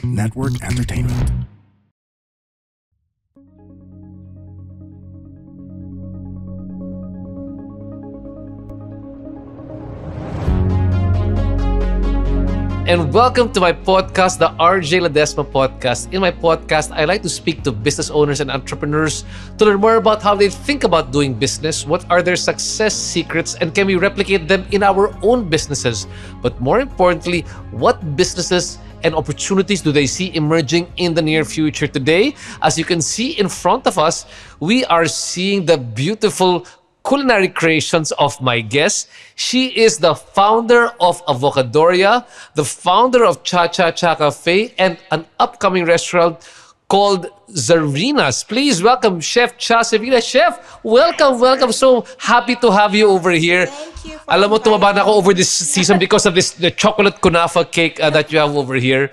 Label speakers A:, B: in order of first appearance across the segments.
A: Network Entertainment.
B: And welcome to my podcast, the RJ Ledesma Podcast. In my podcast, I like to speak to business owners and entrepreneurs to learn more about how they think about doing business, what are their success secrets, and can we replicate them in our own businesses? But more importantly, what businesses and opportunities do they see emerging in the near future? Today, as you can see in front of us, we are seeing the beautiful culinary creations of my guest. She is the founder of Avocadoria, the founder of Cha Cha Cha Cafe, and an upcoming restaurant called Zarina's. Please welcome Chef Cha Sevilla. Chef, welcome. So happy to have you over here.
C: Thank you for
B: Alam mo, tumaba na
C: inviting
B: ako
C: me.
B: over this season because of the chocolate kunafa cake that you have over here.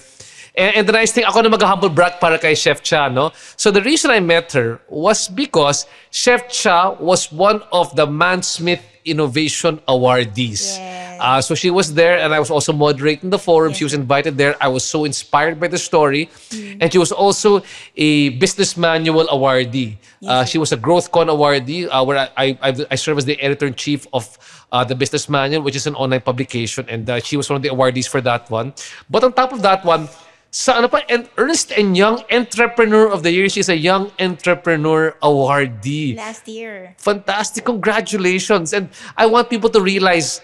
B: And the nice thing, ako na mag-humble brag para kay Chef Cha, no? So the reason I met her was because Chef Cha was one of the Man Smith Innovation Awardees.
C: Yes.
B: So she was there and I was also moderating the forum. She was invited there. I was so inspired by the story. And she was also a Business Manual Awardee. She was a GrowthCon Awardee where I serve as the editor-in-chief of the Business Manual, which is an online publication. And she was one of the awardees for that one. But on top of that one, Ernst & Young Entrepreneur of the Year. She's a Young Entrepreneur Awardee.
C: Last year.
B: Fantastic. Congratulations. And I want people to realize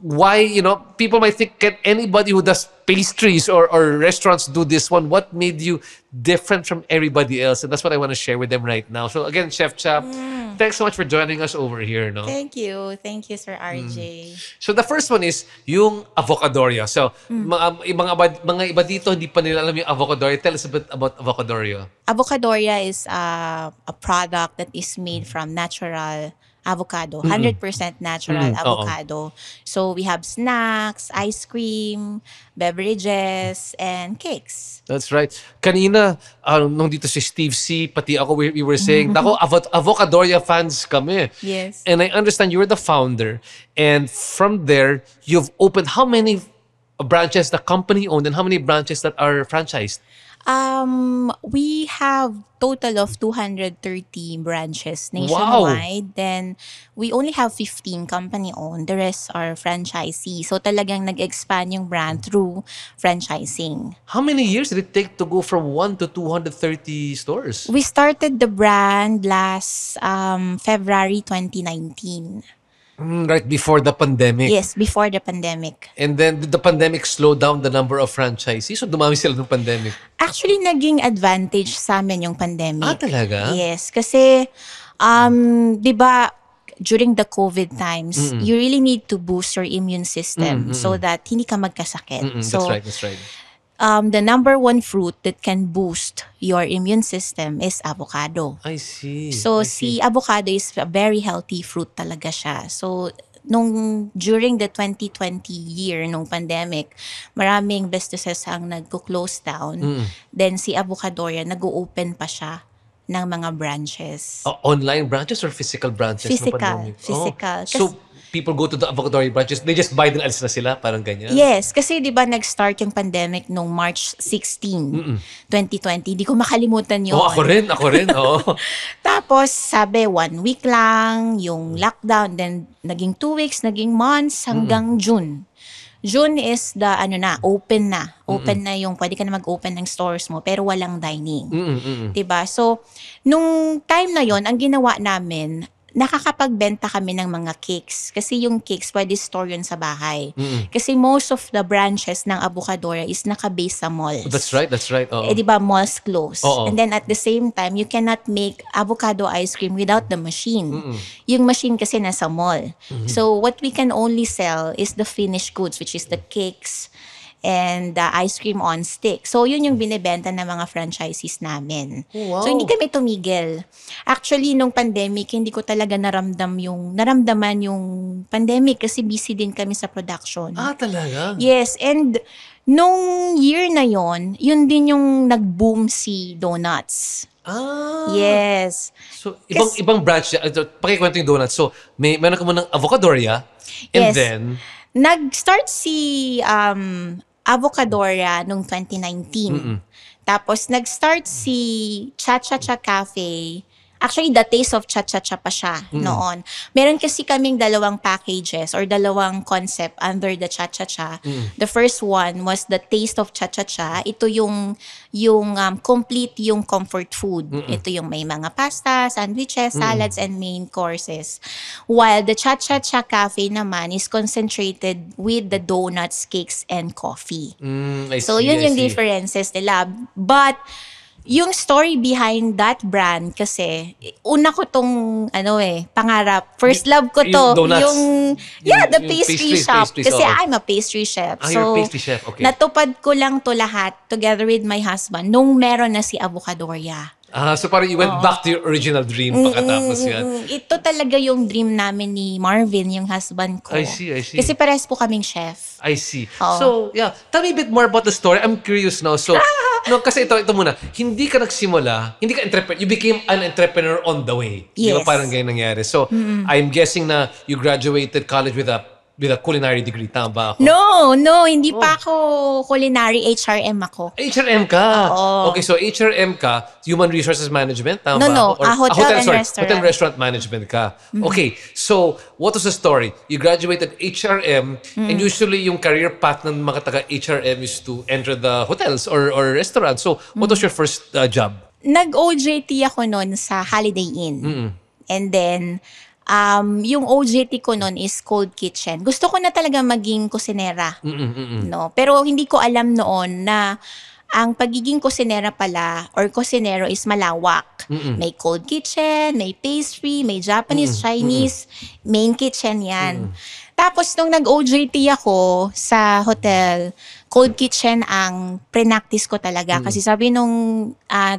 B: why, people might think, can anybody who does pastries or restaurants do this one? What made you different from everybody else? And that's what I want to share with them right now. So again, Chef Cha, thanks so much for joining us over here. No?
C: Thank you. Thank you, Sir RJ.
B: So the first one is yung Avocadoria. So mga iba dito hindi pa nila alam yung Avocadoria. Tell us a bit about Avocadoria.
C: Avocadoria is a product that is made from natural avocado, 100% natural avocado. So we have snacks, ice cream, beverages, and cakes.
B: That's right. Kanina, nung dito si Steve C, pati ako, we were saying, nako, Avocadoria fans kami.
C: Yes.
B: And I understand you're the founder. And from there, you've opened how many branches the company owned and how many branches that are franchised?
C: We have total of 230 branches nationwide. Then we only have 15 company-owned. The rest are franchisee. So talagang nag-expand yung brand through franchising.
B: How many years did it take to go from 1 to 230 stores?
C: We started the brand last February 2019.
B: Right before the pandemic.
C: Yes, before the pandemic.
B: And then did the pandemic slow down the number of franchisees? So dumami sila ng pandemic?
C: Actually, naging advantage sa amin yung pandemic.
B: Talaga?
C: Yes, kasi, di ba, during the COVID times, you really need to boost your immune system so that hindi ka magkasakit. So,
B: That's right.
C: the number one fruit that can boost your immune system is avocado.
B: I see.
C: So,
B: I see.
C: si avocado is a very healthy fruit talaga siya. So, during the 2020 year, nung pandemic, maraming businesses ang nagko-close down. Then, si Avocadoria, nag-open pa siya ng mga branches.
B: Online branches or physical branches? ng
C: Physical.
B: pandemic?
C: Physical.
B: So, people go to the Avocadoria branches, they just buy din alis na sila? Parang ganyan?
C: Yes, kasi 'di ba nag-start yung pandemic nung March 16, 2020. Hindi ko makalimutan yun.
B: Ako rin. Oo.
C: Tapos sabi 1 week lang yung lockdown, then naging 2 weeks, naging months hanggang June. June is the open na. Open na yung pwede ka na mag-open ng stores mo pero walang dining. 'Di ba? So nung time na yon, ang ginawa namin, nakakapagbenta kami ng mga cakes. Kasi yung cakes, pwede store yun sa bahay. Kasi most of the branches ng Avocadoria is naka-base sa malls.
B: That's right. Oo.
C: Di ba, malls close.
B: Oo.
C: And then at the same time, you cannot make avocado ice cream without the machine. Yung machine kasi nasa mall. So what we can only sell is the finished goods, which is the cakes and the ice cream on stick. So, yun yung binibenta ng mga franchisees namin.
B: Wow.
C: So, hindi kami tumigil. Actually, nung pandemic, hindi ko talaga naramdaman yung pandemic kasi busy din kami sa production.
B: Talaga?
C: Yes, and nung year na yun din yung nag-boom si Donuts. Yes.
B: So, ibang branch. Pakikwento yung donuts. So, meron ka mo ng Avocadoria. And
C: Yes.
B: then,
C: Nag-start si Avocadora nung 2019. Tapos, nag-start si Cha-Cha-Cha Cafe. Actually, the taste of Cha-Cha-Cha pa siya noon. Meron kasi kaming dalawang packages or dalawang concept under the Cha-Cha-Cha. The first one was the taste of Cha-Cha-Cha. Ito yung complete yung comfort food. Ito yung may mga pasta, sandwiches, salads, and main courses. While the Cha-Cha-Cha Cafe naman is concentrated with the donuts, cakes, and coffee. So, yun yung differences nila. But, yung story behind that brand kasi, una ko tong, pangarap. First love ko to.
B: Yung donuts.
C: The pastry shop.
B: Pastries,
C: kasi
B: oo.
C: I'm a pastry chef.
B: You're a pastry chef. Okay.
C: Natupad ko lang to lahat together with my husband nung meron na si Avocadoria.
B: So parang you went back to your original dream pagkatapos yan.
C: Ito talaga yung dream namin ni Marvin, yung husband ko.
B: I see.
C: Kasi parehas po kaming chef.
B: I see.
C: Oo.
B: So, tell me a bit more about the story. I'm curious now. So, kasi ito muna. Hindi ka nagsimula, hindi ka entrepreneur. You became an entrepreneur on the way. Di ba
C: Yes.
B: parang ganyan nangyari? So, I'm guessing na you graduated college with a culinary degree. Tama ba ako?
C: No, hindi pa ako culinary, HRM ako.
B: HRM ka.
C: Oo.
B: Okay, so HRM ka, Human Resources Management, tama
C: No,
B: ba?
C: hotel and restaurant.
B: Hotel and Restaurant Management ka. Okay, so what was the story? You graduated HRM and usually yung career path ng mga taga HRM is to enter the hotels or restaurants. So what was your first job?
C: Nag-OJT ako noon sa Holiday Inn. And then, yung OJT ko noon is Cold Kitchen. Gusto ko na talaga maging kusinera. No? Pero hindi ko alam noon na ang pagiging kusinera pala or kusinero is malawak. May cold kitchen, may pastry, may Japanese, Chinese, main kitchen yan. Tapos nung nag-OJT ako sa hotel, cold kitchen ang pre-practice ko talaga. Kasi sabi nung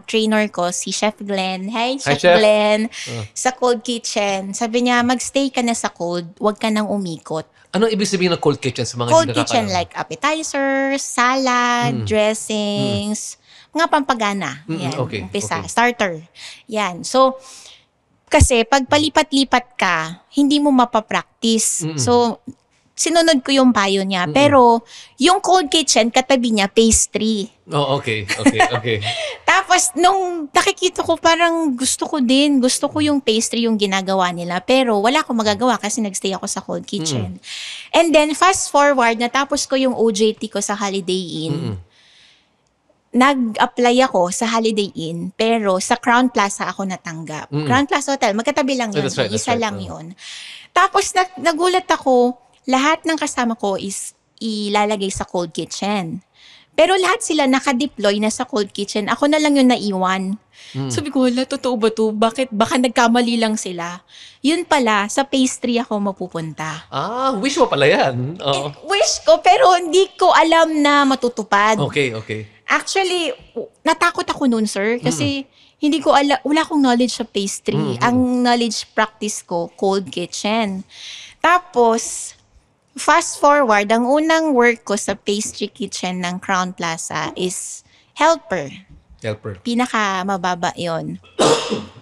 C: trainer ko, si Chef Glenn, Hi, Chef Glenn, sa cold kitchen, sabi niya, magstay ka na sa cold, huwag ka nang umikot.
B: Anong ibig sabihin ng cold kitchen sa mga
C: Cold
B: hindi
C: kitchen
B: nakakaalam?
C: like appetizers, salad, dressings, mga pampagana. Yan,
B: okay,
C: umpisa,
B: okay.
C: starter. Yan. So, kasi pag palipat-lipat ka, hindi mo mapapractice. So, sinunod ko yung payo niya. Pero, yung cold kitchen, katabi niya, pastry.
B: Oh, okay.
C: Tapos, nung nakikita ko, parang gusto ko yung pastry yung ginagawa nila. Pero, wala akong magagawa kasi nagstay ako sa cold kitchen. And then, fast forward, natapos ko yung OJT ko sa Holiday Inn. Nag-apply ako sa Holiday Inn, pero sa Crown Plaza ako natanggap. Crown Plaza Hotel, magkatabi lang yun.
B: That's right,
C: Isa lang yun. Tapos, nagulat ako, lahat ng kasama ko is ilalagay sa cold kitchen. Pero lahat sila nakadeploy na sa cold kitchen. Ako na lang yung naiwan. Sabi ko, wala, totoo ba to? Bakit? Baka nagkamali lang sila. Yun pala, sa pastry ako mapupunta.
B: Wish mo pala yan.
C: Wish ko, pero hindi ko alam na matutupad.
B: Okay.
C: Actually, natakot ako noon, sir. Kasi hindi ko wala akong knowledge sa pastry. Ang knowledge practice ko, cold kitchen. Tapos, fast forward, ang unang work ko sa pastry kitchen ng Crown Plaza is helper. Pinaka mababa yon.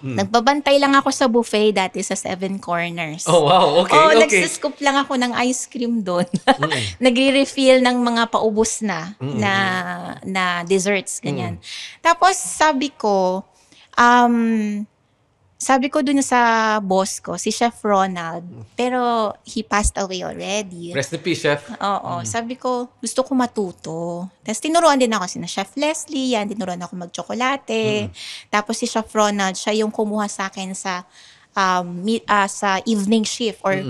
C: Nagbabantay lang ako sa buffet dati sa Seven Corners.
B: Oh, wow. Okay.
C: Nagsascoop lang ako ng ice cream doon. Nagre-refill ng mga paubos na desserts, ganyan. Tapos sabi ko dun sa boss ko, si Chef Ronald, pero he passed away already.
B: Rest in peace, Chef.
C: Oo. Sabi ko, gusto ko matuto. Tapos tinuruan din ako sina Chef Leslie, tinuruan ako mag-tsokolate. Tapos si Chef Ronald, siya yung kumuha sa akin sa evening shift or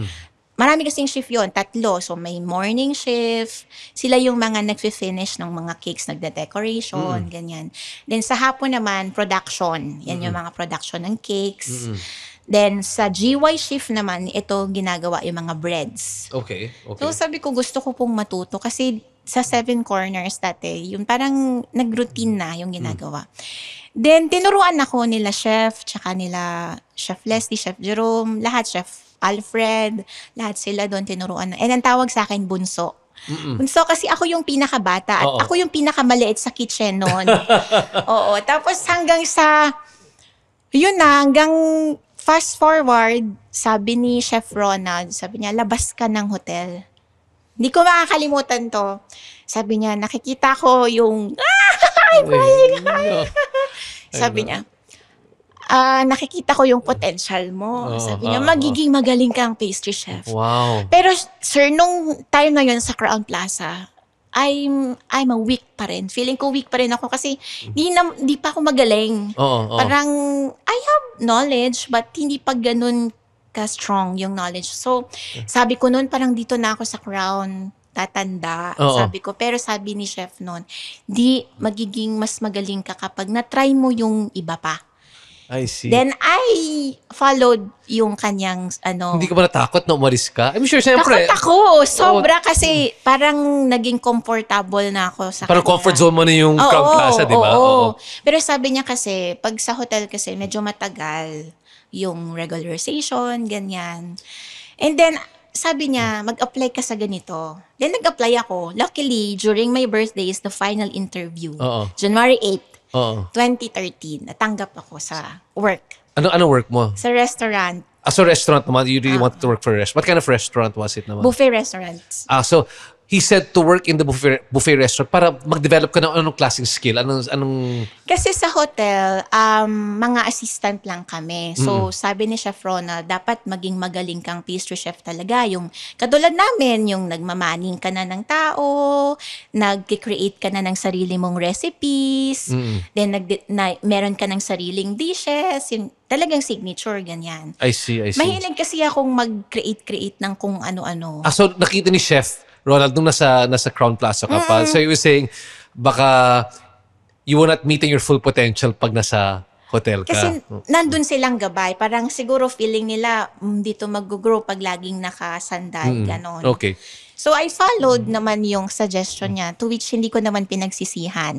C: marami kasing shift yon, 3. So, may morning shift. Sila yung mga nagfi-finish ng mga cakes, nagde-decoration, ganyan. Then, sa hapon naman, production. Yan yung mga production ng cakes. Then, sa GY shift naman, ito ginagawa yung mga breads.
B: Okay.
C: So, sabi ko, gusto ko pong matuto kasi sa Seven Corners dati, yung parang nag-routine na yung ginagawa. Then, tinuruan ako nila Chef, tsaka nila Chef Leslie, Chef Jerome, lahat, Chef Alfred, lahat sila doon tinuruan. And ang tawag sa akin, Bunso. Bunso kasi ako yung pinakabata at ako yung pinakamaliit sa kitchen noon. Oo. Tapos hanggang fast forward, sabi ni Chef Ronald, sabi niya, labas ka ng hotel. Hindi ko makakalimutan to. Sabi niya, nakikita ko yung, sabi niya, nakikita ko yung potential mo. Sabi niya, magiging magaling kang pastry chef.
B: Wow.
C: Pero sir, nung time na yun sa Crown Plaza, I'm a weak pa rin. Feeling ko weak pa rin ako kasi di pa ako magaling. Parang I have knowledge but hindi pa ganun ka-strong yung knowledge. So, sabi ko noon parang dito na ako sa Crown tatanda. Sabi ko, pero sabi ni chef noon, di magiging mas magaling ka kapag na-try mo yung iba pa.
B: I see.
C: Then I followed yung kanyang
B: Hindi ka ba natakot na umalis ka? I'm sure, siyempre.
C: Takot ako. Sobra kasi parang naging comfortable na ako sa
B: parang
C: kanya.
B: Comfort zone mo na yung Crown Plaza, di ba?
C: Oo. Pero sabi niya kasi, pag sa hotel kasi, medyo matagal yung regularization, ganyan. And then, sabi niya, mag-apply ka sa ganito. Then nag-apply ako. Luckily, during my birthday is the final interview. January 8th. 2013, natanggap ako sa work.
B: Ano work mo?
C: Sa restaurant.
B: So restaurant naman, you really want to work for a restaurant. What kind of restaurant was it naman?
C: Buffet restaurants.
B: So he said to work in the buffet restaurant para mag-develop ka ng anong klaseng skill? Anong...
C: Kasi sa hotel, mga assistant lang kami. So, sabi ni Chef Ronald, dapat maging magaling kang pastry chef talaga. Yung katulad namin, yung nagmamaning ka na ng tao, nag-create ka na ng sarili mong recipes, then meron ka ng sariling dishes, yung talagang signature, ganyan.
B: I see.
C: Mahilig kasi akong mag-create ng kung ano-ano.
B: So nakita ni Chef Ronald nung nasa Crown Plaza ka pa. So he was saying, baka you were not meeting your full potential pag nasa hotel ka.
C: Kasi nandun silang gabay. Parang siguro feeling nila, dito mag-grow pag laging nakasandal, ganon.
B: Okay.
C: So I followed naman yung suggestion niya, to which hindi ko naman pinagsisihan.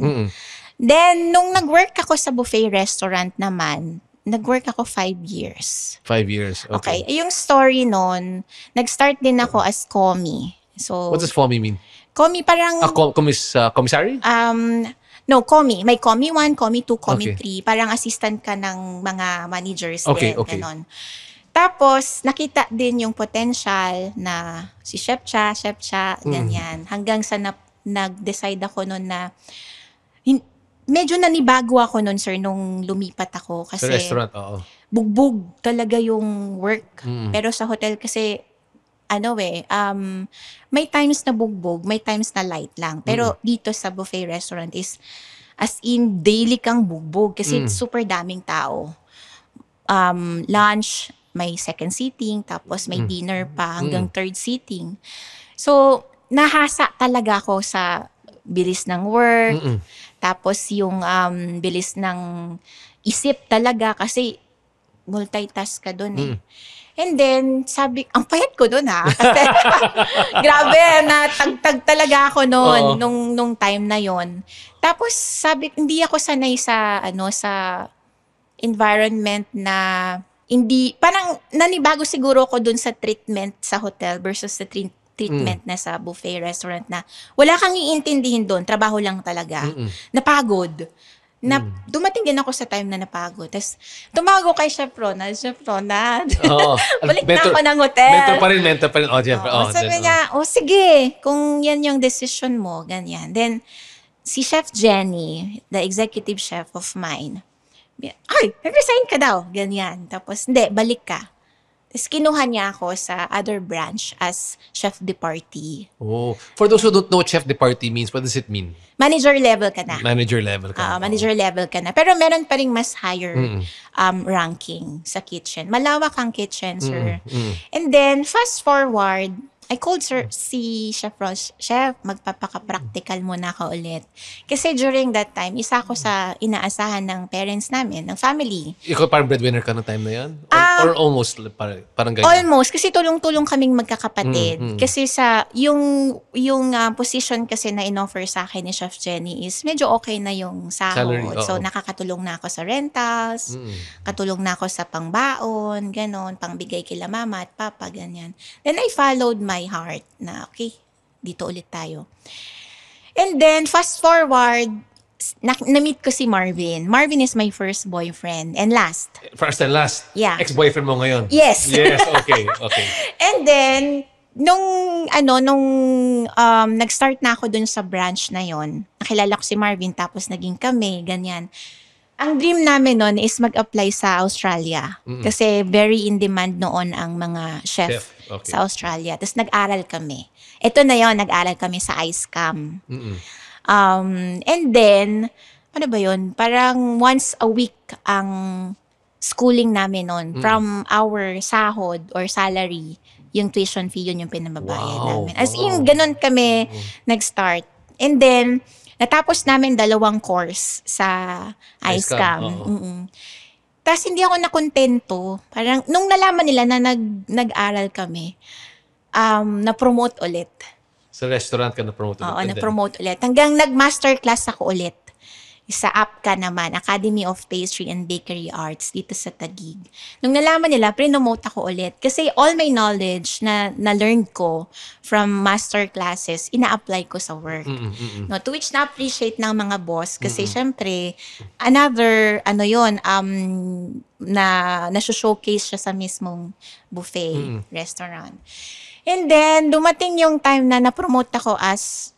C: Then, nung nag-work ako sa buffet restaurant naman, nag-work ako 5 years.
B: 5 years, okay.
C: Yung story nun, nag-start din ako as commie. So,
B: what does FOMI mean?
C: Commie parang...
B: Commissary?
C: No, commie. May commie 1, commie 2, commie 3. Parang assistant ka ng mga managers din. Ganon. Tapos, nakita din yung potential na si Chef Cha, ganyan. Hanggang sa nag-decide ako nun na medyo nanibago ako nun, sir, nung lumipat ako. Kasi
B: sa restaurant,
C: bugbog talaga yung work. Pero sa hotel kasi, may times na bugbog, may times na light lang. Pero dito sa buffet restaurant is, as in, daily kang bugbog kasi super daming tao. Lunch, may second seating, tapos may dinner pa hanggang third seating. So, nahasa talaga ako sa bilis ng work, tapos yung bilis ng isip talaga kasi multitask ka dun eh. And then, ang payat ko dun kasi grabe, natagtag talaga ako noon, nung time na yon. Tapos, hindi ako sanay sa environment na parang nanibago siguro ako dun sa treatment sa hotel versus sa treatment na sa buffet restaurant na wala kang iintindihin doon, trabaho lang talaga. Napagod. Dumating din ako sa time na napagod. Tapos, tumago kay Chef Ronald. Balik na ako ng hotel.
B: Mentor pa rin.
C: Sabi niya, sige, kung yan yung decision mo, ganyan. Then, si Chef Jenny, the executive chef of mine, nag-resign ka daw, ganyan. Tapos, hindi, balik ka. Tapos, kinuha niya ako sa other branch as chef de partie.
B: For those who don't know what chef de partie means, what does it mean?
C: Manager level ka na.
B: Manager level ka na.
C: Manager level ka na. Pero meron pa ring mas higher ranking sa kitchen. Malawak ang kitchen, sir. And then, fast forward, I called si Chef Ross, Chef, magpapaka-practical muna ka ulit. Kasi during that time, isa ako sa inaasahan ng parents namin, ng family.
B: Ikaw parang breadwinner ka ng time na yan? Or almost, parang ganyan?
C: Almost, kasi tulong-tulong kaming magkakapatid. Kasi yung position kasi na in-offer sa akin ni Chef Jenny is medyo okay na yung sahod.
B: Salary,
C: So, nakakatulong na ako sa rentals, katulong na ako sa pangbaon, ganon, pangbigay kila mama at papa, ganyan. Then, I followed my heart na, okay, dito ulit tayo. And then, fast forward, na-meet ko si Marvin. Marvin is my first boyfriend and last.
B: First and last?
C: Yeah.
B: Ex-boyfriend mo ngayon?
C: Yes.
B: Yes, okay.
C: And then, nung nag-start na ako dun sa branch na yon, nakilala ko si Marvin, tapos naging kami, ganyan. Ang dream namin noon is mag-apply sa Australia. Kasi very in demand noon ang mga chef.
B: Okay.
C: Sa Australia. Tapos nag-aral kami. Ito na yon, nag-aral kami sa ISCAM. And then, ano ba yun? Parang once a week ang schooling namin noon. From our sahod or salary, yung tuition fee, yun yung pinababayad namin. As in, ganun kami nag-start. And then, natapos namin 2 course sa ISCAM. Tapos hindi ako nakontento. Parang, nung nalaman nila na nag-aral kami, na-promote ulit.
B: Sa restaurant ka na-promote ulit?
C: Oo, na-promote ulit. Hanggang nag-masterclass ako ulit. Sa APCA naman, Academy of Pastry and Bakery Arts, dito sa Taguig. Nung nalaman nila, pre-promote ako ulit. Kasi all my knowledge na na-learn ko from master classes, ina-apply ko sa work. No, to which na-appreciate ng mga boss. Kasi syempre, another, na-showcase siya sa mismong buffet restaurant. And then, dumating yung time na na-promote ako as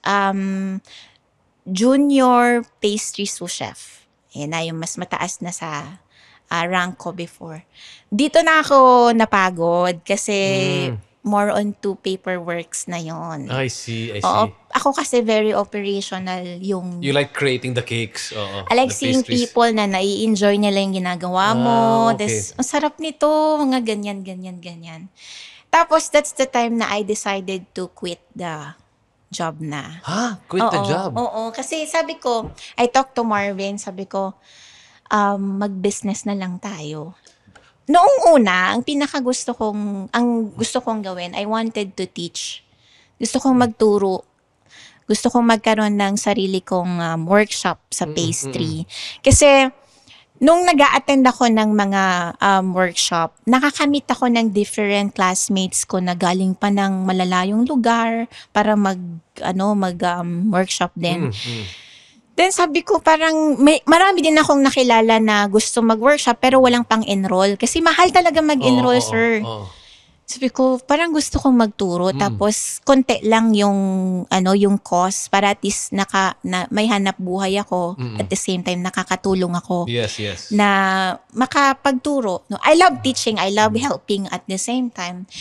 C: junior pastry sous chef. Yan na yung mas mataas na sa rank ko before. Dito na ako napagod kasi more on to paperworks na yon.
B: I see.
C: Oo, ako kasi very operational yung...
B: You like creating the cakes.
C: I like seeing pastries. People na nai-enjoy nila yung ginagawa mo.
B: Okay.
C: Ang sarap nito, mga ganyan. Tapos, that's the time na I decided to quit the job na.
B: Quit the job?
C: Oo. Kasi sabi ko, I talked to Marvin, sabi ko, mag-business na lang tayo. Noong una, ang gusto kong gawin, I wanted to teach. Gusto kong magturo. Gusto kong magkaroon ng sarili kong workshop sa pastry. Kasi, nung nag-a-attend ako ng mga workshop, nakakamit ako ng different classmates ko na galing pa ng malalayong lugar para workshop din. Then sabi ko parang marami din akong nakilala na gusto mag-workshop pero walang pang-enroll. Kasi mahal talaga mag-enroll, sir. Sabi ko, parang gusto kong magturo tapos konti lang yung cost para at least may hanap buhay ako at the same time nakakatulong ako.
B: Yes.
C: Na makapagturo. No, I love teaching, I love helping at the same time.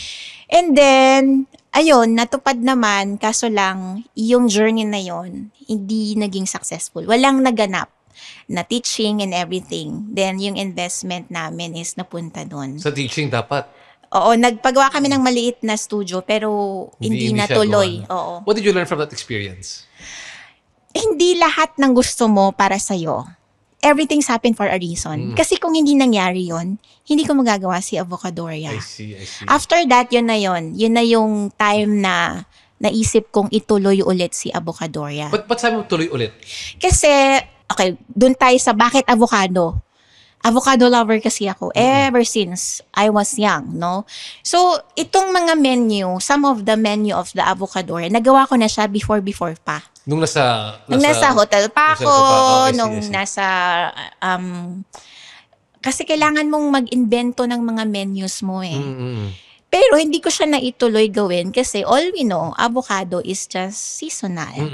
C: And then, ayun, natupad naman kaso lang yung journey na yon hindi naging successful. Walang naganap na teaching and everything. Then yung investment namin is napunta doon.
B: Sa teaching dapat?
C: Oo, nagpagawa kami ng maliit na studio pero hindi natuloy. Oo.
B: What did you learn from that experience?
C: Hindi lahat ng gusto mo para sa'yo. Everything's happened for a reason. Kasi kung hindi nangyari yon, hindi ko magagawa si Avocadoria.
B: I see.
C: After that, yun na yun. Yun na yung time na naisip kong ituloy ulit si Avocadoria.
B: Ba't sabi mo tuloy ulit?
C: Kasi, okay, dun tayo sa bakit avocado. Avocado lover kasi ako ever since I was young, no? So, itong mga menu, some of the menu of the Avocadoria, nagawa ko na siya before pa.
B: Nung nasa
C: hotel pa ako,
B: I see.
C: kasi kailangan mong mag-invento ng mga menus mo eh. Pero hindi ko siya naituloy gawin kasi all we know, avocado is just seasonal.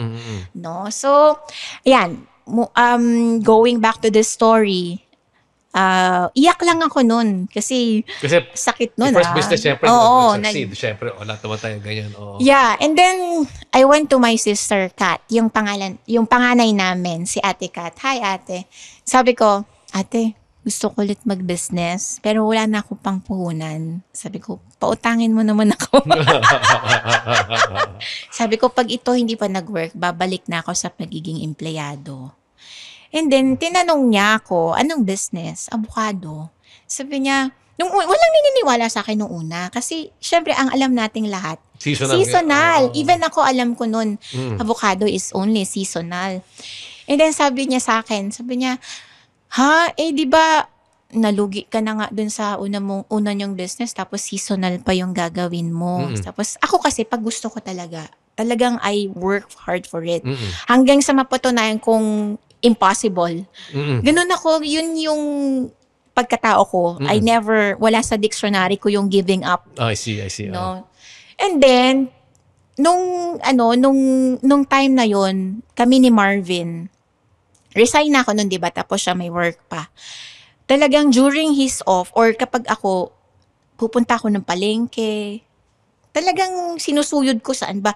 C: No? So, ayan, going back to the story, iyak lang ako nun kasi sakit nun.
B: First business, syempre, nag-succeed. Syempre, wala naman tayo ganyan.
C: Yeah, and then I went to my sister, Kat, yung panganay namin, si Ate Kat. Hi, Ate. Sabi ko, Ate, gusto ko ulit mag-business, pero wala na ako pang puhunan. Sabi ko, pautangin mo naman ako. Sabi ko, pag ito hindi pa nag-work, babalik na ako sa pagiging empleyado. And then, tinanong niya ako, anong business? Avocado. Sabi niya, walang naniniwala sa akin nung una. Kasi, syempre, ang alam nating lahat, seasonal. Even ako alam ko nun, avocado is only seasonal. And then, sabi niya sa akin, di ba, nalugi ka na nga dun sa una niyong business, tapos seasonal pa yung gagawin mo. Tapos, ako kasi, pag gusto ko talagang I work hard for it. Hanggang sa mapatunayan kong impossible. Ganun ako, yun yung pagkatao ko. Wala sa dictionary ko yung giving up.
B: I see.
C: No? And then, nung time na yon, kami ni Marvin, resign na ako nun, di ba? Tapos siya may work pa. Talagang during his off, or kapag ako, pupunta ako ng palengke, talagang sinusuyod ko saan ba?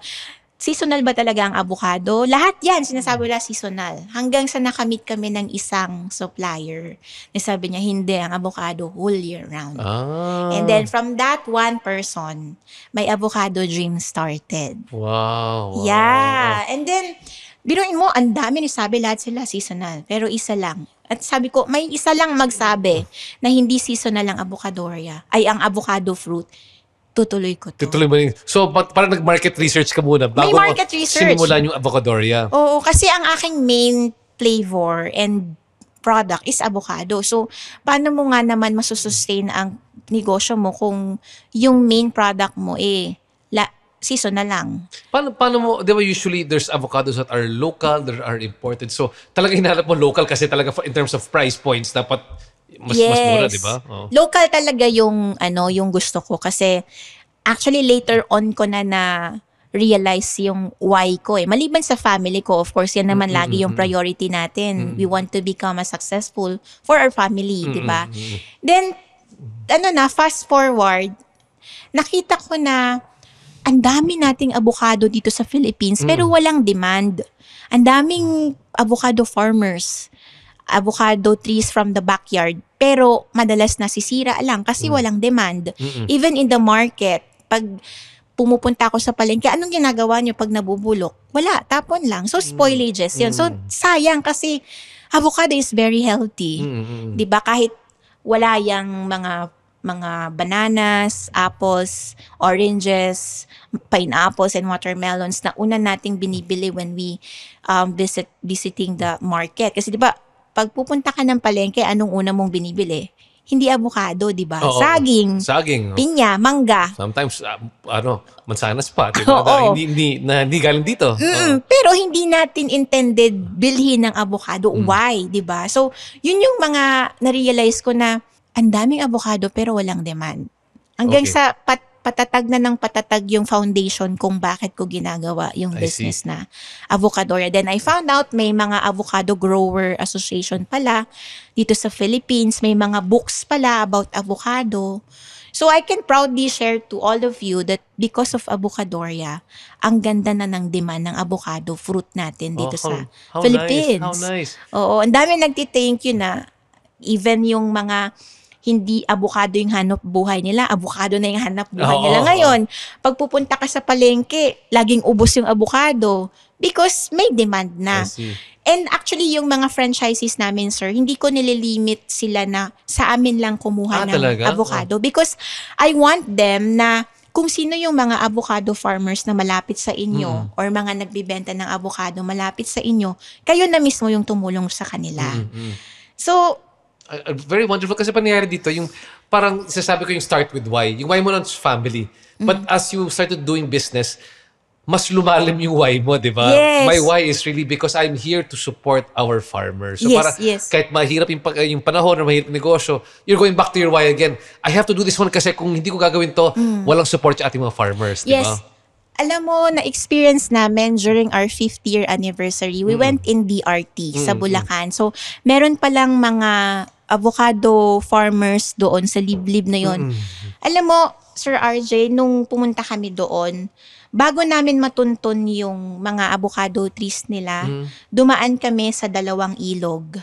C: Seasonal ba talaga ang avocado? Lahat yan, sinasabi nila seasonal. Hanggang sa nakamit kami ng isang supplier. Nasabi niya, hindi, ang avocado whole year round. And then from that one person, my avocado dream started.
B: Wow.
C: Yeah. And then, biruin mo, ang dami sabi lahat sila seasonal. Pero isa lang. At sabi ko, may isa lang magsabi na hindi seasonal ang avocadoria, ay ang avocado fruit. Tutuloy ko to.
B: Tutuloy mo rin. So, parang nag-market research ka muna bago
C: May market research.
B: sinimulan yung avocadoria.
C: Oo, kasi ang aking main flavor and product is avocado. So, paano mo nga naman masusustain ang negosyo mo kung yung main product mo season na lang?
B: Paano mo, di ba usually there's avocados that are local, there are imported. So, talaga hinalap mo local kasi talaga in terms of price points, dapat mas mura, di ba? Oh.
C: Local talaga yung gusto ko kasi actually later on ko na realize yung why ko eh. Maliban sa family ko, of course, yan naman lagi yung priority natin. We want to become successful for our family, di ba? Then, fast forward, nakita ko na ang dami nating avocado dito sa Philippines pero walang demand. Ang daming avocado farmers, avocado trees from the backyard, pero madalas nasisira lang kasi walang demand. Even in the market, pag pumupunta ako sa palengke, anong ginagawa nyo pag nabubulok? Wala, tapon lang. So, spoilages yun. So, sayang kasi avocado is very healthy. Diba? Kahit wala yung mga bananas, apples, oranges, pineapples, and watermelons na una nating binibili when we visiting the market. Kasi diba, pag pupunta ka ng palengke, anong una mong binibili? Hindi avocado, di ba? Saging, pinya, mangga.
B: Sometimes, mansanas pa, di ba? Hindi galing dito.
C: Pero hindi natin intended bilhin ng avocado. Why, di ba? So, yun yung mga na-realize ko na ang daming avocado pero walang demand. Hanggang sa patatag na ng patatag yung foundation kung bakit ko ginagawa yung business na avocadoria. Then I found out may mga avocado grower association pala dito sa Philippines. May mga books pala about avocado. So I can proudly share to all of you that because of avocadoria, ang ganda na ng demand ng avocado fruit natin dito sa Philippines.
B: How nice.
C: Oo, ang dami nagti-thank you na even yung mga hindi avocado yung hanap buhay nila, avocado na yung hanap buhay nila ngayon. Pag pupunta ka sa palengke, laging ubos yung avocado because may demand na. And actually, yung mga franchises namin, sir, hindi ko nililimit sila na sa amin lang kumuha ng avocado because I want them na kung sino yung mga avocado farmers na malapit sa inyo or mga nagbibenta ng avocado malapit sa inyo, kayo na mismo yung tumulong sa kanila. So,
B: very wonderful kasi pangyayari dito yung parang sasabi ko yung start with why. Yung why mo lang is family. But as you started doing business, mas lumalim yung why mo, di ba?
C: Yes.
B: My why is really because I'm here to support our farmers. So kahit mahirap yung panahon or mahirap yung negosyo, you're going back to your why again. I have to do this one kasi kung hindi ko gagawin to, walang support sa ating mga farmers, di ba?
C: Yes. Alam mo, na-experience namin during our 5th year anniversary, we went in DRT sa Bulacan. So, meron palang mga avocado farmers doon sa liblib na yon. Alam mo, Sir RJ, nung pumunta kami doon, bago namin matuntun yung mga avocado trees nila, dumaan kami sa 2 ilog.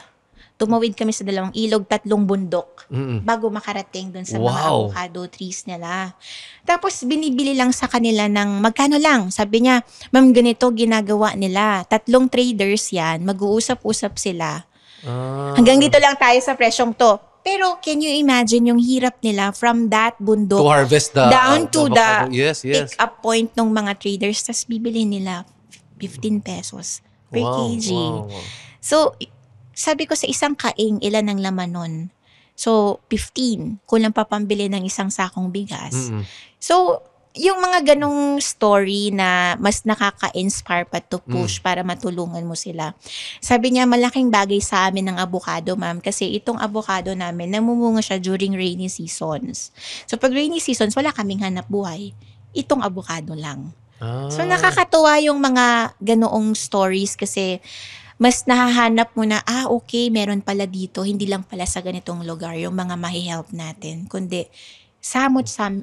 C: Tumawid kami sa 2 ilog, 3 bundok bago makarating dun sa mga avocado trees nila. Tapos binibili lang sa kanila ng magkano lang. Sabi niya, ma'am, ganito ginagawa nila. 3 traders yan, mag-uusap-usap sila. Hanggang dito lang tayo sa presyong to. Pero can you imagine yung hirap nila from that bundok
B: to harvest
C: down to the
B: pick-up
C: point ng mga traders. Tapos bibili nila 15 pesos per kg. So, sabi ko sa isang kaing, ilan ang laman nun? So, 15. Kulang pa pambili ng isang sakong bigas. So, yung mga ganong story na mas nakaka-inspire pa to push para matulungan mo sila. Sabi niya, malaking bagay sa amin ng avocado, ma'am. Kasi itong avocado namin, namumunga siya during rainy seasons. So, pag rainy seasons, wala kaming hanap buhay. itong avocado lang.
B: Ah.
C: So nakakatuwa yung mga ganoong stories kasi mas nahahanap mo na, okay, meron pala dito, hindi lang pala sa ganitong lugar yung mga mahi-help natin, kundi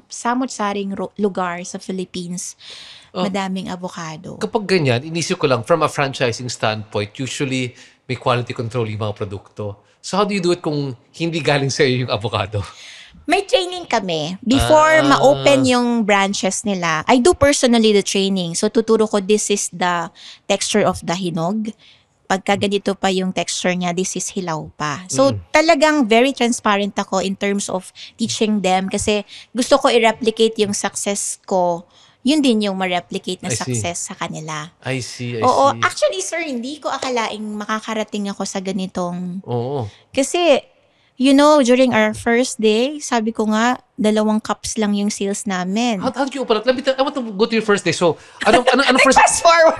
C: samot-saring lugar sa Philippines, madaming avocado.
B: Kapag ganyan, inisip ko lang, from a franchising standpoint, usually may quality control yung mga produkto. So how do you do it kung hindi galing sa iyo yung avocado?
C: May training kami. Before ma-open yung branches nila, I do personally the training. So tuturo ko, this is the texture of the hinog. Pagka ganito pa yung texture niya, this is hilaw pa. So talagang very transparent ako in terms of teaching them kasi gusto ko i-replicate yung success ko. Yun din yung ma-replicate na success sa kanila.
B: I see.
C: Oo, actually sir, hindi ko akalaing makakarating ako sa ganitong.
B: Oo.
C: Kasi, during our first day, sabi ko nga, 2 cups lang yung sales namin.
B: How did you open up? I want to go to your first day. So, ano first?
C: Fast forward!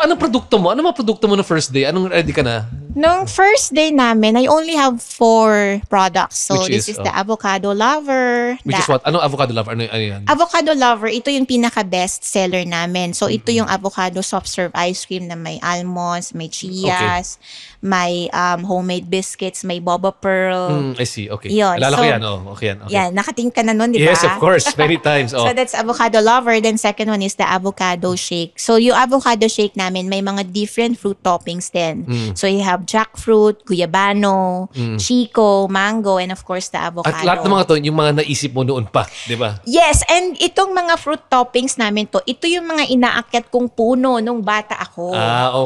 B: Anong produkto mo? Ano mga produkto mo na first day? Anong ready ka na?
C: Nung first day namin, I only have 4 products. So,
B: Which
C: this
B: is,
C: is the avocado lover.
B: Which is what? Anong avocado lover? Ano yan?
C: Avocado lover, ito yung pinaka-best seller namin. So, ito yung avocado soft serve ice cream na may almonds, may chias, may homemade biscuits, may boba pearl.
B: I see. Okay.
C: Yun.
B: Alala ko
C: So,
B: yan. Okay yan. Okay.
C: Yan, nakating ka na nun, di ba?
B: Yes, of course. Many times.
C: So that's avocado lover. Then second one is the avocado shake. So yung avocado shake namin, may mga different fruit toppings din. So you have jackfruit, guyabano, chico, mango, and of course the avocado.
B: At lahat ng mga to, yung mga naisip mo noon pa, di ba?
C: Yes, and itong mga fruit toppings namin to, ito yung mga inaakyat kong puno nung bata ako.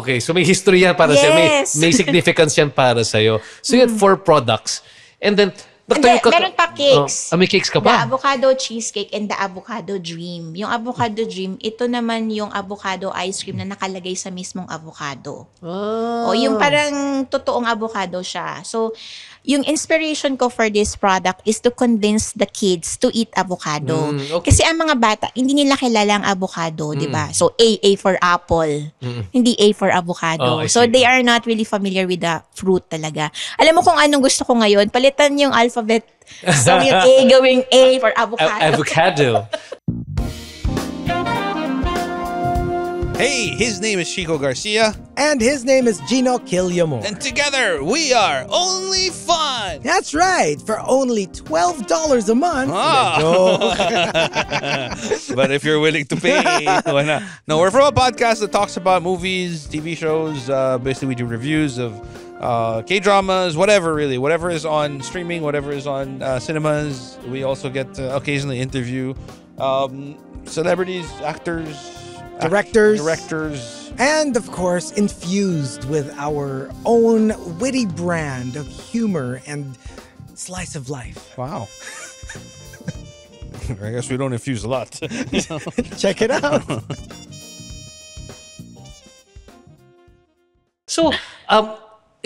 B: Okay. So may history yan para sa'yo.
C: Yes.
B: May significance yan para sa'yo. So you had 4 products. And then,
C: Meron pa cakes.
B: May cakes ka
C: The
B: pa?
C: avocado cheesecake and the avocado dream. Yung avocado dream, ito naman yung avocado ice cream na nakalagay sa mismong avocado. O yung parang totoong avocado siya. So, yung inspiration ko for this product is to convince the kids to eat avocado.
B: Okay.
C: Kasi ang mga bata, hindi nila kilala ang avocado, di ba? So, A for apple. Hindi A for avocado.
B: I
C: So,
B: see.
C: they are not really familiar with the fruit talaga. Alam mo kung anong gusto ko ngayon? Palitan yung alphabet. So, yung A gawing A for avocado.
B: Avocado.
A: Hey, his name is Chico Garcia,
D: And his name is Gino Killiamore.
A: and together we are Only Fun.
D: That's right, for only $12 a month.
A: Ah.
D: Joke.
A: But if you're willing to pay, why not? No, we're from a podcast that talks about movies, TV shows. Basically, we do reviews of K-dramas, whatever is on streaming, whatever is on cinemas. We also get to occasionally interview celebrities, actors, directors.
D: And of course, infused with our own witty brand of humor and slice of life.
A: Wow. I guess we don't infuse a lot.
D: Check it out.
B: So,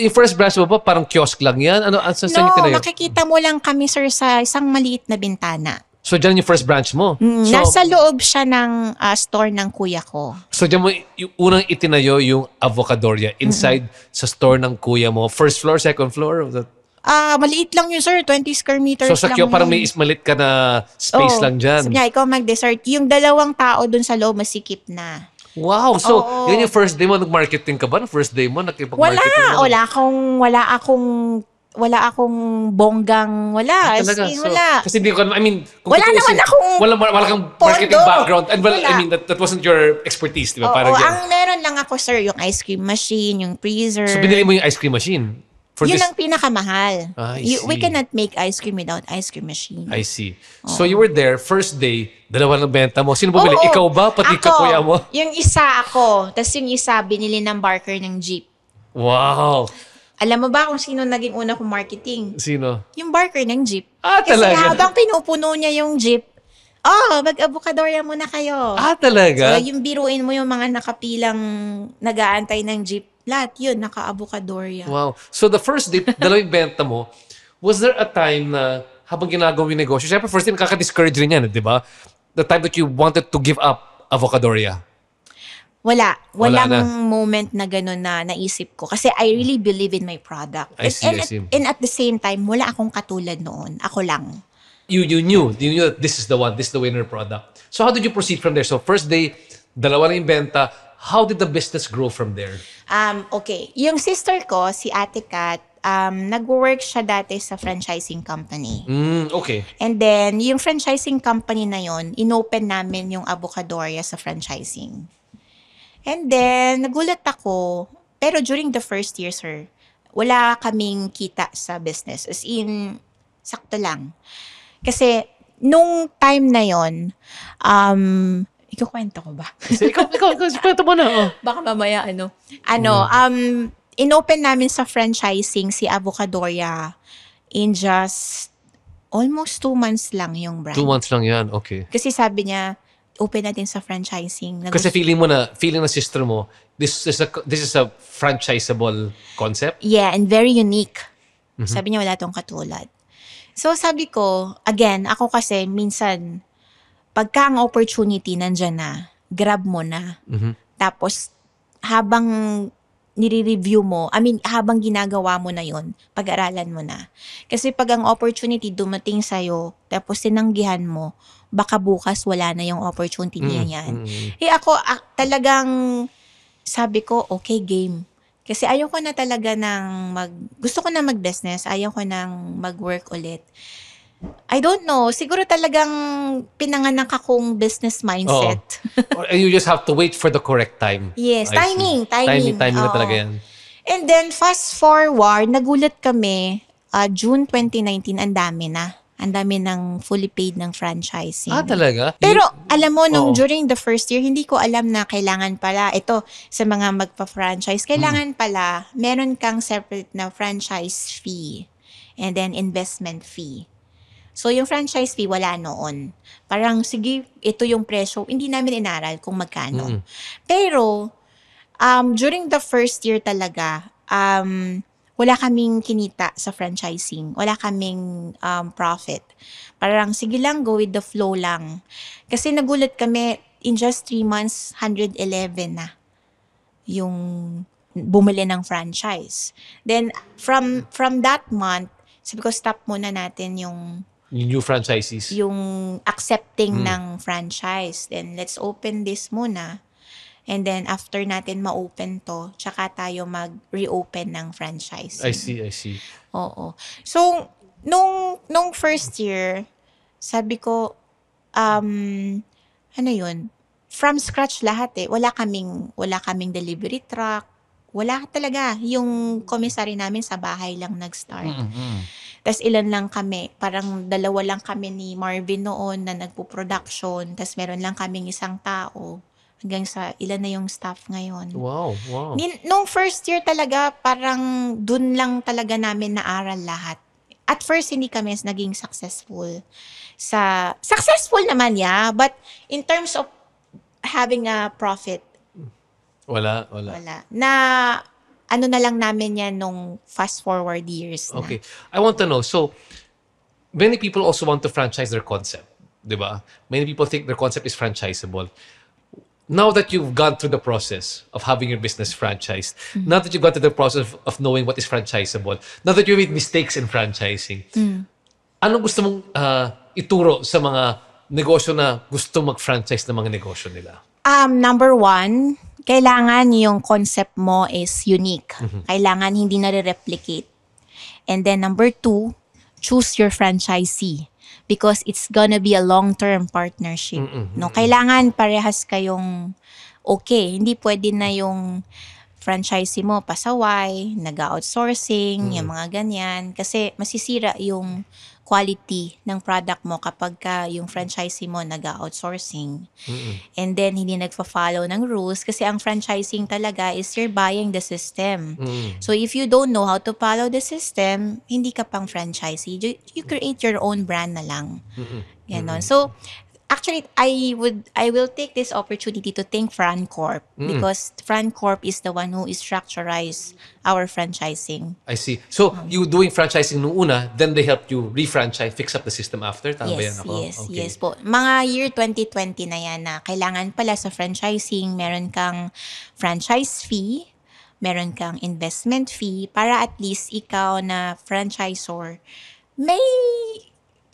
B: yung first branch mo ba, parang kiosk lang yan? Saan yung tinayo?
C: Makikita mo lang kami, sir, sa isang maliit na bintana.
B: So, dyan yung first branch mo? So,
C: Nasa loob siya ng store ng kuya ko.
B: So, dyan mo yung unang itinayo yung Avocadoria inside sa store ng kuya mo. First floor, second floor? Was that-
C: Maliit lang yun, sir. 20 square meters
B: So, sa
C: lang.
B: kyo, parang may
C: yun.
B: ismalit ka na space
C: Oo.
B: lang dyan.
C: Sabi niya, ikaw mag-dessert. Yung 2 tao dun sa loob, masikip na.
B: Wow! So,
C: Oo.
B: yan yung first day mo, nag-marketing ka ba? First day mo, nakipag-marketing mo?
C: Wala akong bonggang, wala. As
B: Talaga?
C: in,
B: So,
C: wala.
B: kasi hindi ko, I mean, kung
C: Wala
B: tutuusin,
C: naman akong
B: wala kang marketing
C: pondo.
B: background. And well,
C: Wala.
B: I mean, that wasn't your expertise, di ba?
C: Oo,
B: Parang yan.
C: ang meron lang ako, sir, yung ice cream machine, yung freezer.
B: So, binili mo yung ice cream machine? For
C: Yun
B: this,
C: ang pinakamahal.
B: I
C: We
B: see.
C: cannot make ice cream without ice cream machine.
B: I see. So, you were there, first day, 2 ng benta mo. Sino bumili?
C: Oo.
B: Ikaw ba? Pati
C: Ako.
B: ka kuya mo?
C: Yung isa ako. Tapos yung isa, binili ng barker ng jeep.
B: Wow!
C: Alam mo ba kung sino naging una kong marketing?
B: Sino?
C: Yung barker ng jeep.
B: Talaga?
C: Kasi habang pinupuno niya yung jeep, mag-avocadorya muna kayo.
B: Talaga?
C: So, yung biruin mo yung mga nakapilang nag-aantay ng jeep, lahat yun, naka-avocadorya.
B: Wow. So, the first day, 2 benta mo, was there a time na habang ginagawa yung negosyo, syempre first day nakaka-discourage rin yan, di ba? The time that you wanted to give up Avocadoria.
C: Wala.
B: Wala
C: Walang moment na gano'n na naisip ko. Kasi I really believe in my product.
B: I see, I see.
C: And at the same time, wala akong katulad noon. Ako lang.
B: you knew that this is the one, this is the winner product. So how did you proceed from there? So first day, dalawa na yung benta. How did the business grow from there?
C: Okay. Yung sister ko, si Ate Kat, nag-work siya dati sa franchising company.
B: Okay.
C: And then, yung franchising company na yon, inopen namin yung Avocadoria sa franchising. And then, nagulat ako, pero during the first year, sir, wala kaming kita sa business. As in, sakto lang. Kasi, nung time na yon, ikukwento ko ba?
B: Ikaw, kwento mo na. Oh.
C: Baka mamaya, inopen namin sa franchising si Avocadoria in just almost 2 months lang yung brand.
B: 2 months lang yan, okay.
C: Kasi sabi niya, open natin sa franchising.
B: Kasi feeling na sister mo, this is a franchisable concept?
C: Yeah, and very unique. Sabi niya, wala tong katulad. So sabi ko, again, ako kasi minsan, pagka ang opportunity nandyan na, grab mo na. Tapos, habang nire-review mo, habang ginagawa mo na yon, pag-aralan mo na. Kasi pag ang opportunity dumating sa'yo, tapos tinanggihan mo, baka bukas wala na yung opportunity niya yan. Ako, talagang sabi ko, okay, game. Kasi ayaw ko na talaga gusto ko na mag-business, ayaw ko nang mag-work ulit. I don't know, siguro talagang pinanganak akong business mindset.
B: And you just have to wait for the correct time.
C: Yes,
B: I
C: timing.
B: see. Timing na talaga yan.
C: And then, fast forward, nagulat kami, June 2019, ang dami ng fully paid ng franchising.
B: Talaga?
C: Pero, alam mo,
B: Oo.
C: during the first year, hindi ko alam na kailangan pala, ito, sa mga magpa-franchise, kailangan pala, meron kang separate na franchise fee and then investment fee. So, yung franchise fee, wala noon. Parang, sige, ito yung presyo. Hindi namin inaral kung magkano. Pero, during the first year talaga, wala kaming kinita sa franchising. Wala kaming profit. Parang, sige lang, go with the flow lang. Kasi nagulat kami, in just 3 months, 111 na yung bumili ng franchise. Then, from that month, sabi ko, stop muna natin yung
B: New franchisees.
C: yung accepting ng franchise. Then, let's open this muna. And then, after natin ma-open to, tsaka tayo mag-reopen ng franchise.
B: I see.
C: Oo. So, nung first year, sabi ko, from scratch lahat eh. Wala kaming delivery truck. Wala talaga. Yung commissary namin sa bahay lang nag-start. Tapos ilan lang kami, parang 2 lang kami ni Marvin noon na nagpo-production. Tapos meron lang kaming isang tao. Hanggang sa ilan na yung staff ngayon.
B: Wow.
C: Nung first year talaga, parang dun lang talaga namin naaral lahat. At first, hindi kami naging successful. Successful naman, yeah. But in terms of having a profit,
B: Wala.
C: na na lang namin yan nung fast forward years na.
B: Okay. I want to know, so, many people also want to franchise their concept, di ba? Many people think their concept is franchisable. Now that you've gone through the process of having your business franchised, now that you've gone through the process of knowing what is franchisable, now that you made mistakes in franchising, anong gusto mong ituro sa mga negosyo na gusto mag-franchise ng mga negosyo nila?
C: Number 1, kailangan yung concept mo is unique. Kailangan hindi nare-replicate. And then number 2, choose your franchisee because it's gonna be a long-term partnership. No, kailangan parehas kayong okay. Hindi pwede na yung franchisee mo pasaway, nag-outsourcing, yung mga ganyan. Kasi masisira yung quality ng product mo kapag yung franchisee mo nag-outsourcing. And then, hindi nagfa-follow ng rules kasi ang franchising talaga is you're buying the system. So, if you don't know how to follow the system, hindi ka pang franchisee. You create your own brand na lang. Ganon. So, actually, I will take this opportunity to thank FranCorp because FranCorp is the one who structurized our franchising.
B: I see. So, you doing franchising nung una, then they helped you re-franchise, fix up the system after? Tama ba yan ako? Okay.
C: Yes po. Mga year 2020 na yan na kailangan pala sa franchising, meron kang franchise fee, meron kang investment fee para at least ikaw na franchisor may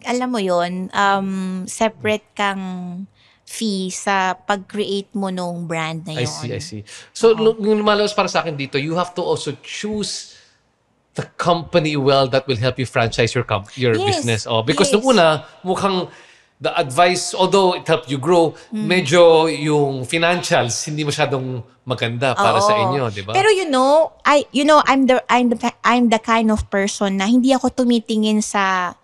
C: alam mo yon, separate kang fee sa pag-create mo nung brand na
B: I
C: yon.
B: see. So, yung lumalabas para sa akin dito, you have to also choose the company well that will help you franchise your
C: Yes,
B: business. Oh, because
C: yes.
B: nung una, mukhang the advice, although it helped you grow, medyo yung financials hindi masyadong maganda para sa
C: Oo.
B: inyo, di ba?
C: Pero I'm the kind of person na hindi ako tumitingin sa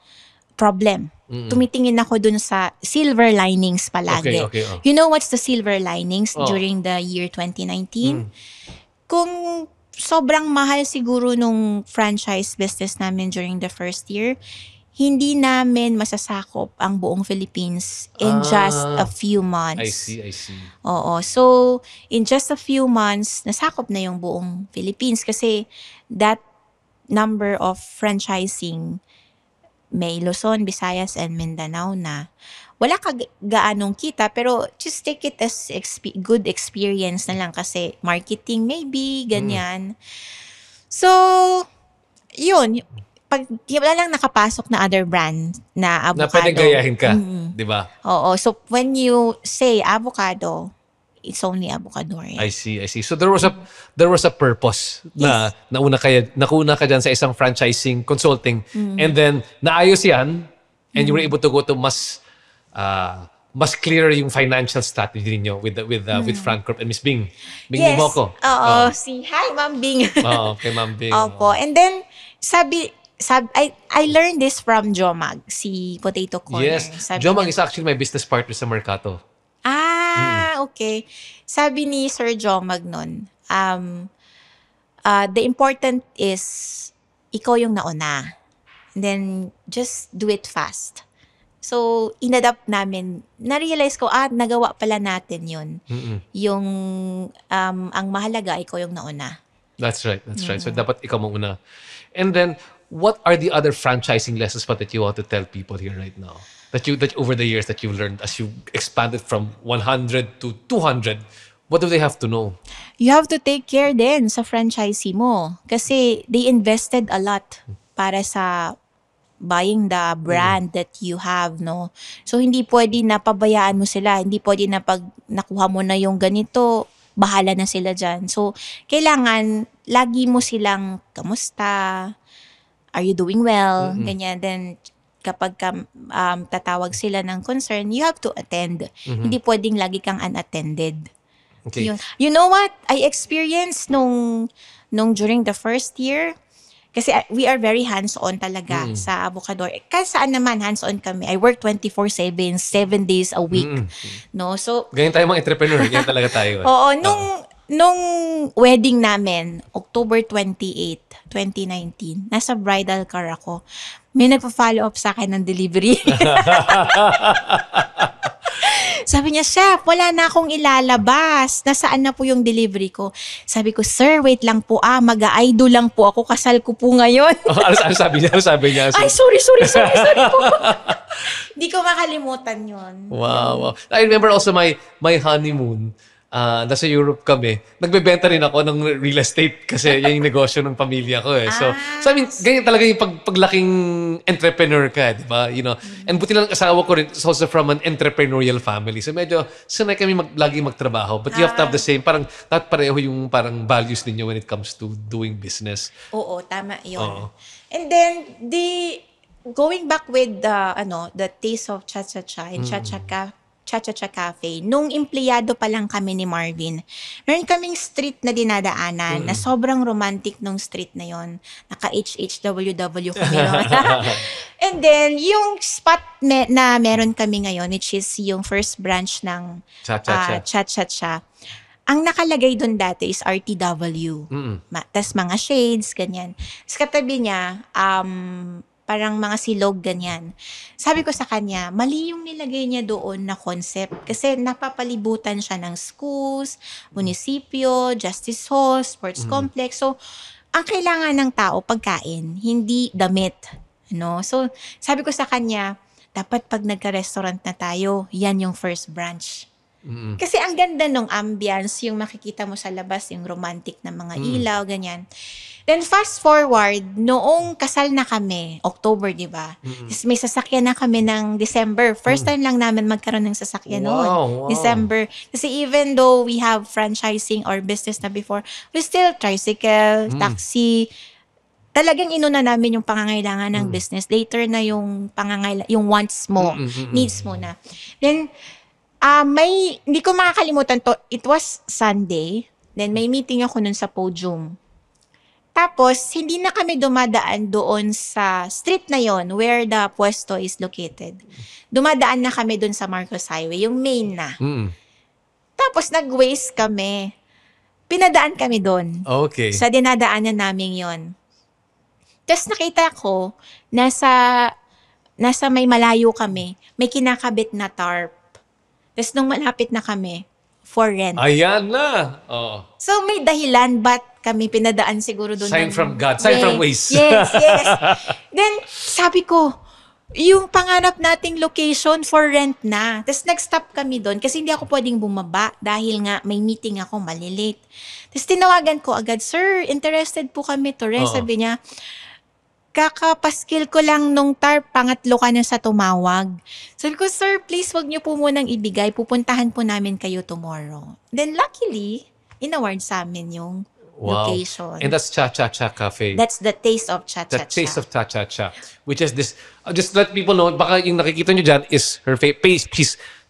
C: problem. Tumitingin ako dun sa silver linings palagi.
B: Okay, oh.
C: You know what's the silver linings
B: Oh.
C: during the year 2019? Kung sobrang mahal siguro nung franchise business namin during the first year, hindi namin masasakop ang buong Philippines in just a few months.
B: I see.
C: Oo. So, in just a few months, nasakop na yung buong Philippines kasi that number of franchising, may Luzon, Visayas, and Mindanao na. Wala ka gaanong kita, pero just take it as good experience na lang kasi marketing maybe, ganyan. So, yun. Pag wala lang nakapasok na other brand na
B: Na
C: avocado.
B: pwedeng gayahin ka, di ba?
C: Oo. So, when you say avocado, it's only avocado.
B: I see. So there was a purpose na nauna ka dyan sa isang franchising consulting and then naayos yan and you were able to go to mas clearer yung financial strategy niyo with Frank Corp and Miss Bing. Bing
C: Yes.
B: Limoko.
C: Oo. Hi, Ma'am Bing.
B: Oo, kay Ma'am Bing.
C: Opo. And then, I learned this from Jomag, si Potato Corner.
B: Yes.
C: Sabi
B: Jomag
C: niya-
B: is actually my business partner sa Mercato.
C: Okay. Sabi ni Sir Jomag nun, the important is ikaw yung nauna. And then, just do it fast. So, inadapt namin. Na-realize ko, nagawa pala natin yun. Yung, ang mahalaga, ikaw yung nauna.
B: That's right. So dapat ikaw mauna. And then, what are the other franchising lessons pa that you want to tell people here right now? That over the years that you've learned as you expanded from 100 to 200, what do they have to know?
C: You have to take care din sa franchisee mo. Kasi they invested a lot para sa buying the brand that you have, no? So, hindi pwede na pabayaan mo sila. Hindi pwede na pag nakuha mo na yung ganito, bahala na sila dyan. So, kailangan lagi mo silang, kamusta? Are you doing well? Ganyan. Then, kapag tatawag sila ng concern, you have to attend. Hindi pwedeng lagi kang unattended.
B: Okay.
C: Yun. You know what? I experienced nung during the first year, kasi we are very hands-on talaga sa Avocador. Kahit saan naman, hands-on kami. I work 24/7, 7 days a week. No? So,
B: Ganyan tayo mga entrepreneur. Ganyan talaga tayo.
C: oo, nung wedding namin, October 28, 2019, nasa bridal car ako. May nagpa-follow up sa akin ng delivery. Sabi niya, Chef, wala na akong ilalabas. Nasaan na po yung delivery ko? Sabi ko, Sir, wait lang po. Mag-a-idol lang po ako. Kasal ko po ngayon.
B: Ano sabi niya?
C: Ay, sorry po. Hindi ko makalimutan yun.
B: Wow. I remember also my honeymoon. Nasa Europe kami. Nagbebenta rin ako ng real estate kasi yan yung negosyo ng pamilya ko eh. So I mean, ganyan talaga yung paglaking entrepreneur ka, di ba? You know, and buti lang asawa ko rin is also from an entrepreneurial family. So medyo sanay kami lagi magtrabaho. But you have to have the same, parang dapat pareho yung parang values ninyo when it comes to doing business.
C: Oo, tama yun.
B: Oo.
C: And then, going back with the taste of Cha-Cha-Cha and Cha-Cha-Cha Cafe, nung empleyado pa lang kami ni Marvin, meron kaming street na dinadaanan na sobrang romantic nung street na yon. Naka-HHWW kami nun. And then, yung spot na meron kami ngayon, which is yung first branch ng
B: Cha-Cha-Cha.
C: Cha-Cha-Cha, ang nakalagay doon dati is RTW. Tas mga shades, ganyan. Sa katabi niya, parang mga silog, ganyan. Sabi ko sa kanya, mali yung nilagay niya doon na concept. Kasi napapalibutan siya ng schools, munisipyo, justice hall, sports complex. So, ang kailangan ng tao, pagkain, hindi damit. No? So, sabi ko sa kanya, dapat pag nagka-restaurant na tayo, yan yung first branch. Kasi ang ganda ng ambience, yung makikita mo sa labas, yung romantic na mga ilaw, ganyan. Then fast forward, noong kasal na kami, October, di ba? Tapos may sasakyan na kami ng December. First time lang namin magkaroon ng sasakyan noon.
B: Wow.
C: December. Kasi even though we have franchising or business na before, we still tricycle, taxi. Talagang inuna namin yung pangangailangan ng business. Later na yung yung wants mo, needs mo na. Then, hindi ko makakalimutan to. It was Sunday. Then may meeting ako nun sa podium. Tapos, hindi na kami dumadaan doon sa street na yon where the pwesto is located. Dumadaan na kami doon sa Marcos Highway, yung main na. Tapos, nag-waste kami. Pinadaan kami doon.
B: Okay.
C: Sa dinadaanan namin yon. Tapos, nakita ko, nasa may malayo kami, may kinakabit na tarp. Tapos, nung malapit na kami, for rent.
B: Ayan na. Oh.
C: So, may dahilan ba't kami pinadaan siguro doon.
B: Sign from God. Sign from ways.
C: Yes. Then, sabi ko, yung pangarap nating location for rent na. Tapos, nag-stop kami doon kasi hindi ako pwedeng bumaba dahil nga may meeting ako, malilate. Tapos, tinawagan ko agad, Sir, interested po kami to rent. Sabi niya, kakapaskil ko lang nung tarp, pangatlo ka na sa tumawag. Sabi ko, Sir, please wag niyo po munang ibigay. Pupuntahan po namin kayo tomorrow. Then luckily, inaward sa amin yung location.
B: And that's Cha-Cha-Cha Cafe.
C: That's the taste of
B: The
C: Cha-Cha-Cha.
B: taste of Cha-Cha-Cha. Which is this, just let people know, baka yung nakikita nyo dyan is her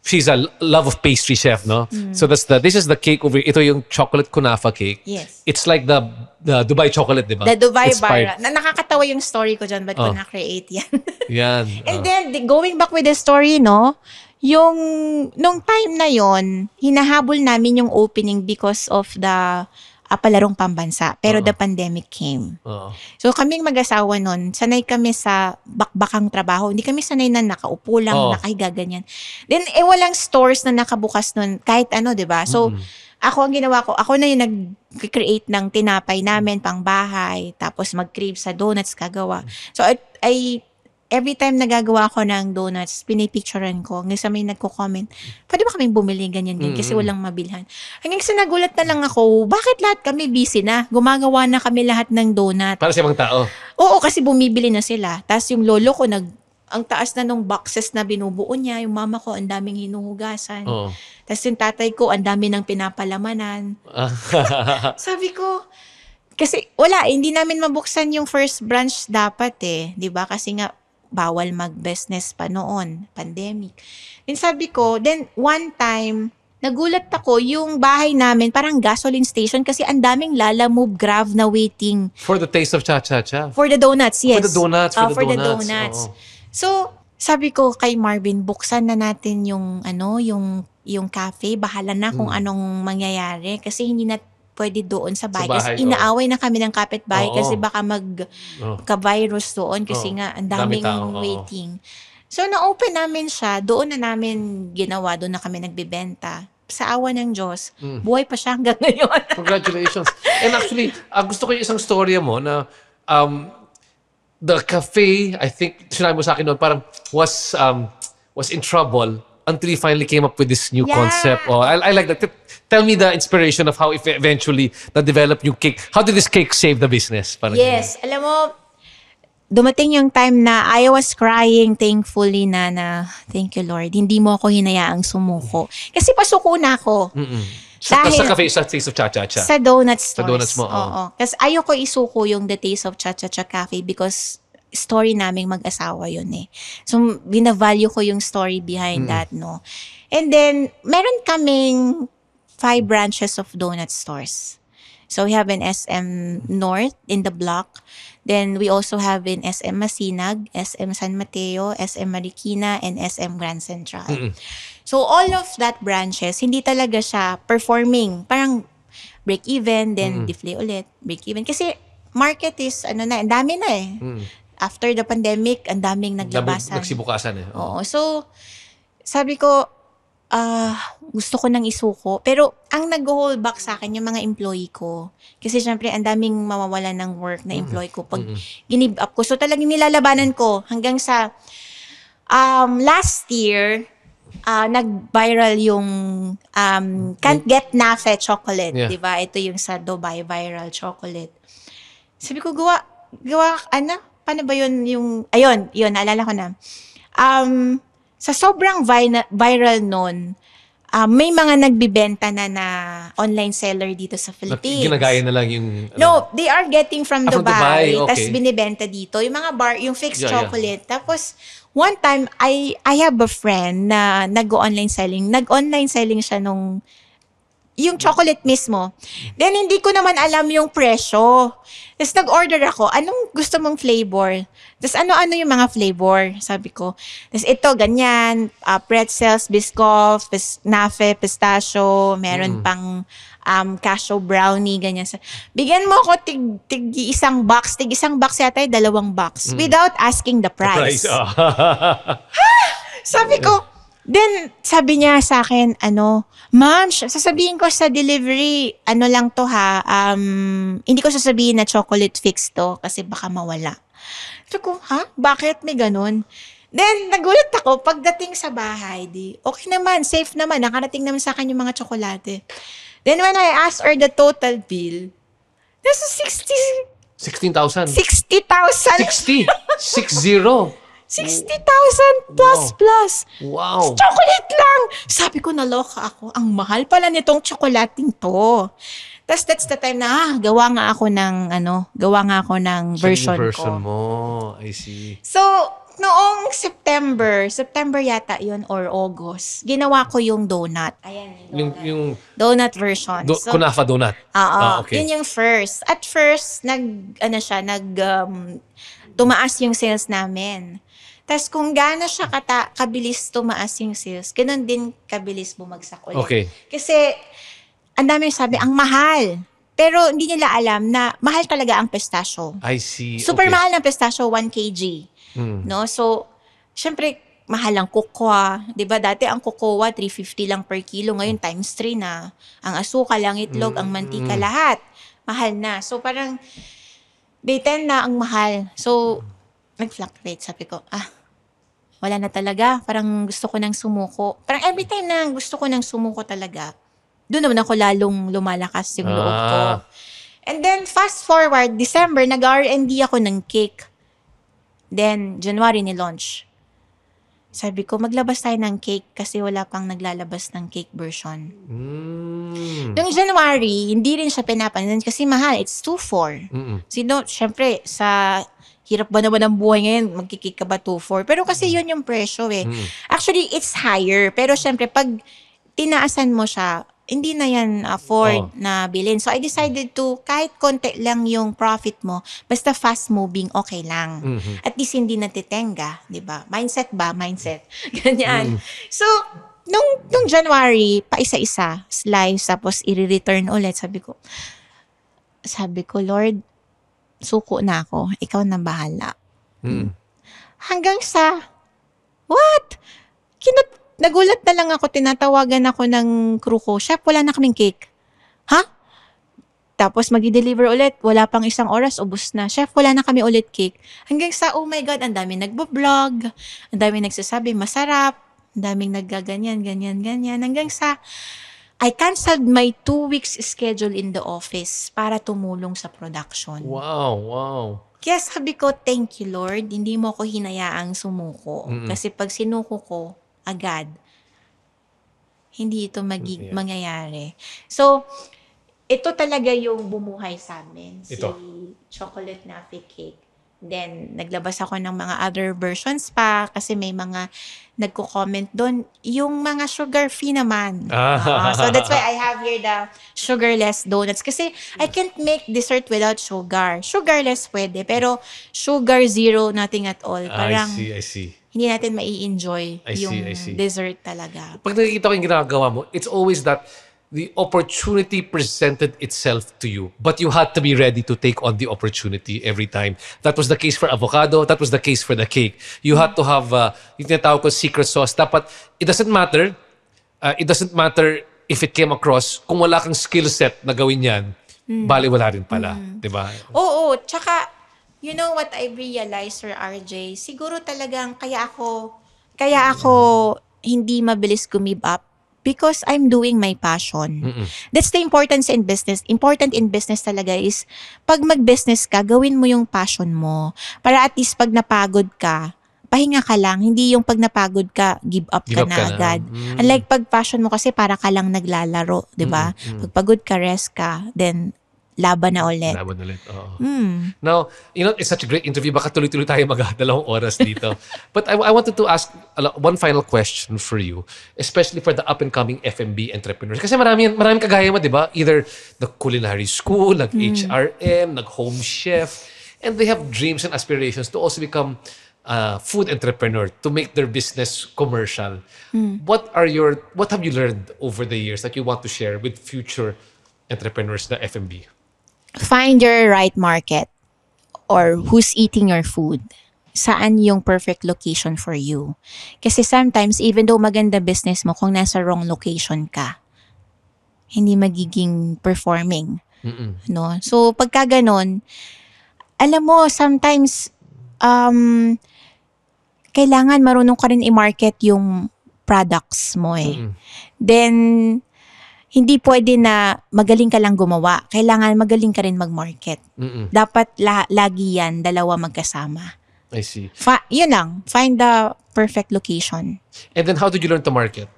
B: she's a love of pastry chef, no? So this is the cake over, ito yung chocolate kunafa cake.
C: Yes.
B: It's like the Dubai chocolate, di ba?
C: The Dubai
B: Inspired.
C: Bara. Nakakatawa yung story ko dyan, ba't ko na-create yan?
B: Yan.
C: And then, going back with the story, no? Nung time na yon, hinahabol namin yung opening because of the palarong pambansa. Pero the pandemic came. So kaming mag-asawa nun, sanay kami sa bakbakang trabaho. Hindi kami sanay na nakaupo lang, nakahiga ganyan. Then, walang stores na nakabukas nun, kahit ano, di ba? So, ako ang ginawa ko, ako na yung nag-create ng tinapay namin, pang bahay, tapos mag-crave sa donuts, kagawa. So, every time nagagawa ko ng donuts, pinipicturean ko. Hanggang sa may nagko-comment, pwede ba kaming bumili ganyan kasi walang mabilhan. Hanggang sa nagulat na lang ako, bakit lahat kami busy na? Gumagawa na kami lahat ng donut.
B: Para sa ibang tao.
C: Oo, kasi bumibili na sila. Tapos yung lolo ko, ang taas na nung boxes na binubuo niya. Yung mama ko, ang daming hinuhugasan. Tapos yung tatay ko, ang dami ng pinapalamanan. Sabi ko, kasi hindi namin mabuksan yung first branch dapat di ba? Kasi nga, bawal mag-business pa noon, pandemic. Then sabi ko, one time, nagulat ako, yung bahay namin, parang gasoline station kasi ang daming Lalamove Grab na waiting.
B: For the taste of Cha-Cha-Cha.
C: For the donuts, yes.
B: For the donuts.
C: For the donuts. So, sabi ko kay Marvin, buksan na natin yung cafe, bahala na kung anong mangyayari kasi hindi na pwede doon sa bahay. Kasi inaaway na kami ng kapitbahay kasi baka magka-virus doon kasi nga ang daming waiting. So, na-open namin siya. Doon na namin ginawa. Doon na kami nagbibenta. Sa awa ng Diyos, buhay pa siya hanggang ngayon.
B: Congratulations. And actually, gusto ko yung isang storya mo na the cafe, I think, sinabi mo sa akin noon, parang was in trouble until you finally came up with this new concept. I like that. Tell me the inspiration of how eventually na-develop yung cake. How did this cake save the business? Parang
C: yes. Alam mo, dumating yung time na I was crying thankfully na thank you Lord, hindi mo ako hinayaang sumuko. Kasi pasuko na ako.
B: Sa cafe, sa Taste of Cha-Cha-Cha.
C: Sa donut stores.
B: Sa donuts mo,
C: Oo. Kasi ayoko isuko yung The Taste of Cha-Cha-Cha Cafe because story naming mag-asawa yun So, binavalue ko yung story behind that, no? And then, meron kaming 5 branches of donut stores. So, we have an SM North in the block. Then, we also have in SM Masinag, SM San Mateo, SM Marikina, and SM Grand Central. So, all of that branches, hindi talaga siya performing. Parang break-even, then deflate ulit, break-even. Kasi, market is, ang dami na After the pandemic, ang daming naglabasan.
B: Nagsibukasan
C: Oo. So, sabi ko, gusto ko nang isuko. Pero, ang nag-hold back sa akin, yung mga employee ko. Kasi, syempre, ang daming mawawalan ng work na employee ko pag ginib up ko. So, talagang nilalabanan ko hanggang sa last year, nag-viral yung Can't Get Nafe chocolate. Diba? Ito yung sa Dubai viral chocolate. Sabi ko, ano? Paano ba yun yung, yun, naalala ko na. Sa sobrang viral nun, may mga nagbibenta na online seller dito sa Philippines.
B: Ginagaya na lang yung...
C: No, they are getting from
B: from
C: Dubai,
B: Dubai, okay.
C: tas binibenta dito. Yung mga yung fixed
B: Yeah, yeah.
C: chocolate. Tapos, one time, I have a friend na nag-online selling. Nag-online selling siya nung yung chocolate mismo. Then, hindi ko naman alam yung presyo. Tapos, nag-order ako, anong gusto mong flavor? Tapos, ano-ano yung mga flavor? Sabi ko. Tapos, ito, ganyan. Pretzels, biscoff, nafe, pistachio, meron pang cashew brownie, ganyan. Bigyan mo ako tig isang box yata, 2 box. Without asking the price. Sabi ko, then, sabi niya sa akin, ma'am, sasabihin ko sa delivery, lang to ha, hindi ko sasabihin na chocolate fix to kasi baka mawala. Sabi ko, bakit may ganun? Then, nagulat ako, pagdating sa bahay, okay naman, safe naman, nakarating naman sa akin yung mga tsokolate. Then, when I asked her the total bill, nasa
B: 16,000.
C: 60,000.
B: 60. 60.
C: 60,000 plus.
B: Wow.
C: Chocolate lang! Sabi ko, naloka ako. Ang mahal pala nitong tsokolating to. Tapos that's the time na, gawa nga ako ng version ko.
B: Mo. I see.
C: So, noong September yata yun or August, ginawa ko yung donut. Ayan,
B: Yung
C: donut version.
B: kunafa donut. Okay.
C: Yun yung first. At first, tumaas yung sales namin. Tapos kung gaano siya kabilis tumaas yung sales, ganun din kabilis bumagsak ulit.
B: Okay.
C: Kasi, ang daming sabi, ang mahal. Pero hindi nila alam na mahal talaga ang pistachio.
B: I see.
C: Super
B: Okay.
C: mahal ng pistachio, 1 kg. No? So, syempre, mahal ang cocoa. Diba? Dati ang cocoa, 350 lang per kilo. Ngayon, times 3 na. Ang asukal, ang itlog, ang mantika, lahat. Mahal na. So, parang, day 10 na ang mahal. So, nag-fluctuate. Sabi ko, wala na talaga. Parang gusto ko nang sumuko. Parang every time na gusto ko nang sumuko talaga, doon naman ako lalong lumalakas yung loob ko. And then, fast forward, December, nag-R&D ako ng cake. Then, January ni-launch. Sabi ko, maglabas tayo ng cake kasi wala pang naglalabas ng cake version. Noong January, hindi rin siya pinapansin kasi mahal. It's 2,400. Syempre, sa hirap ba naman ang buhay ngayon, magkikik ka ba 2,400? Pero kasi yun yung presyo eh. Actually, it's higher. Pero syempre, pag tinaasan mo siya, hindi na yan afford na bilhin. So, I decided to, kahit konti lang yung profit mo, basta fast moving, okay lang. At least hindi natitenga, di ba? Mindset ba? Mindset. Ganyan. So, nung January, pa isa-isa, slice, tapos i-return ulit. Sabi ko, Lord, suko na ako. Ikaw na bahala. Hanggang sa, what? Nagulat na lang ako, tinatawagan ako ng crew ko, Chef, wala na kaming cake. Tapos mag-deliver ulit, wala pang 1 oras, ubos na. Chef, wala na kami ulit cake. Hanggang sa, oh my God, ang daming nagbo-vlog, ang daming nagsasabi, masarap, ang daming naggaganyan, ganyan. Hanggang sa, I canceled my 2 weeks schedule in the office para tumulong sa production.
B: Wow.
C: Kaya sabi ko, thank you Lord, hindi mo ko hinayaang sumuko. Kasi pag sinuko ko, agad, hindi ito mangyayari. So, ito talaga yung bumuhay sa amin. Si Chocolate Nafe Cake. Then, naglabas ako ng mga other versions pa kasi may mga nagko-comment doon. Yung mga sugar-free naman. So, that's why I have here the sugarless donuts. Kasi I can't make dessert without sugar. Sugarless pwede, pero sugar zero, nothing at all. Parang,
B: I see.
C: hindi natin mai-enjoy yung
B: I see.
C: dessert talaga.
B: Pag nakikita ko yung ginagawa mo, it's always that the opportunity presented itself to you, but you had to be ready to take on the opportunity every time. That was the case for avocado. That was the case for the cake. You had to have yung tinatawag ko secret sauce. Dapat, it doesn't matter if it came across, kung wala kang skill set na gawin yan, bali wala rin pala. Diba?
C: Oo, tsaka, you know what I realized, Sir RJ? Siguro talagang kaya ako hindi mabilis gumib up because I'm doing my passion. That's the importance in business. Important in business talaga is pag mag-business ka, gawin mo yung passion mo. Para at least pag napagod ka, pahinga ka lang. Hindi yung pag napagod ka, give up ka na agad. Unlike pag passion mo kasi para ka lang naglalaro, di ba? Pag pagod ka, rest ka, then laban na ulit.
B: Laban ulit, oo. Now, it's such a great interview. Baka tuloy-tuloy tayo mag-2 oras dito. But I wanted to ask one final question for you, especially for the up-and-coming F&B entrepreneurs. Kasi maraming kagaya mo, di ba? Either the culinary school, nag-HRM, nag-home chef, and they have dreams and aspirations to also become food entrepreneur, to make their business commercial. What have you learned over the years that you want to share with future entrepreneurs na F&B?
C: Find your right market or who's eating your food. Saan yung perfect location for you? Kasi sometimes, even though maganda business mo, kung nasa wrong location ka, hindi magiging performing. No? So, pagka ganon, alam mo, sometimes, kailangan marunong ka rin i-market yung products mo eh. Then, hindi pwede na magaling ka lang gumawa. Kailangan magaling ka rin mag-market. Dapat lagi yan, dalawa magkasama.
B: I see.
C: Yun lang. Find the perfect location.
B: And then how did you learn to market?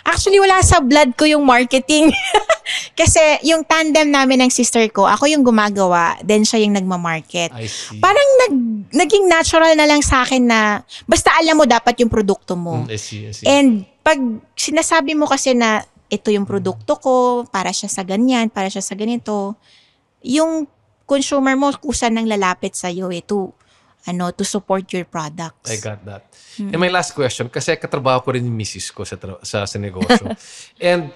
C: Actually wala sa blood ko yung marketing. Kasi yung tandem namin ng sister ko, ako yung gumagawa, then siya yung nagma-market.
B: I see.
C: Parang naging natural na lang sa akin na basta alam mo dapat yung produkto mo.
B: I see.
C: And pag sinasabi mo kasi na ito yung produkto ko, para siya sa ganyan, para siya sa ganito, yung consumer mo kusa nang lalapit sa'yo to support your products.
B: I got that. And my last question, kasi katrabaho ko rin yung misis ko sa negosyo. And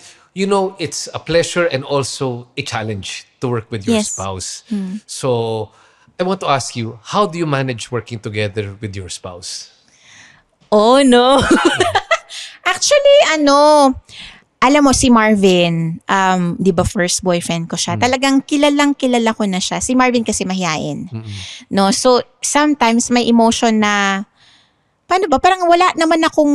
B: it's a pleasure and also a challenge to work with your spouse. So, I want to ask you, how do you manage working together with your spouse?
C: Oh, no. Actually, alam mo, si Marvin, di ba first boyfriend ko siya, talagang kilala ko na siya. Si Marvin kasi mahihain. No? So, sometimes may emotion na, paano ba, parang wala naman akong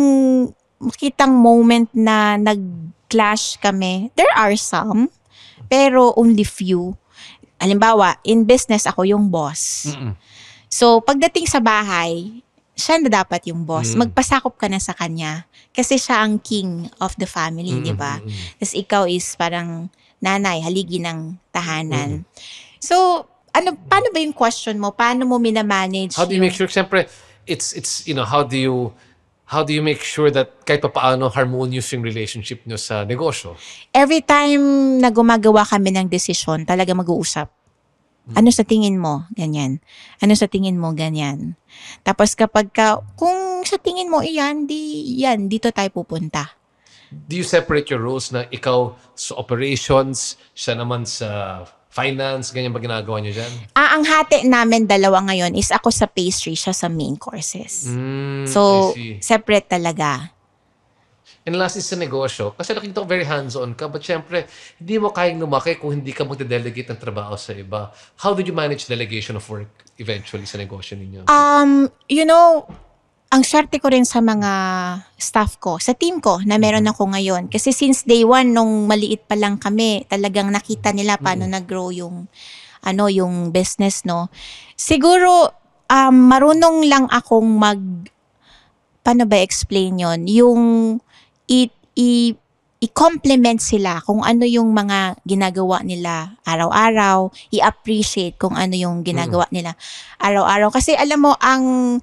C: makitang moment na nag-clash kami. There are some, pero only few. Halimbawa, in business, ako yung boss. So, pagdating sa bahay, siya na dapat yung boss. Magpasakop ka na sa kanya. Kasi siya ang king of the family, di ba? Tapos ikaw is parang nanay, haligi ng tahanan. So, paano ba yung question mo? Paano mo minamanage?
B: How do you make sure, siyempre, it's how do you make sure that kahit paano harmonious yung relationship nyo sa negosyo?
C: Every time na gumagawa kami ng desisyon, talaga mag-uusap. Ano sa tingin mo? Ganyan. Ano sa tingin mo? Ganyan. Tapos kung sa tingin mo dito tayo pupunta.
B: Do you separate your roles na ikaw sa operations, siya naman sa finance, ganyan ba ginagawa niyo dyan?
C: Ang hati namin dalawa ngayon is ako sa pastry, siya sa main courses. So, separate talaga.
B: And last is sa negosyo. Kasi nakikita ko very hands-on ka. But syempre, hindi mo kayang lumaki kung hindi ka magde-delegate ng trabaho sa iba. How did you manage delegation of work eventually sa negosyo ninyo?
C: Ang swerte ko rin sa mga staff ko, sa team ko na meron ako ngayon. Kasi since day one, nung maliit pa lang kami, talagang nakita nila paano nag-grow yung business, no? Siguro, marunong lang akong paano ba explain yon? Yung i-compliment sila kung ano yung mga ginagawa nila araw-araw, i-appreciate kung ano yung ginagawa nila araw-araw. Kasi alam mo, ang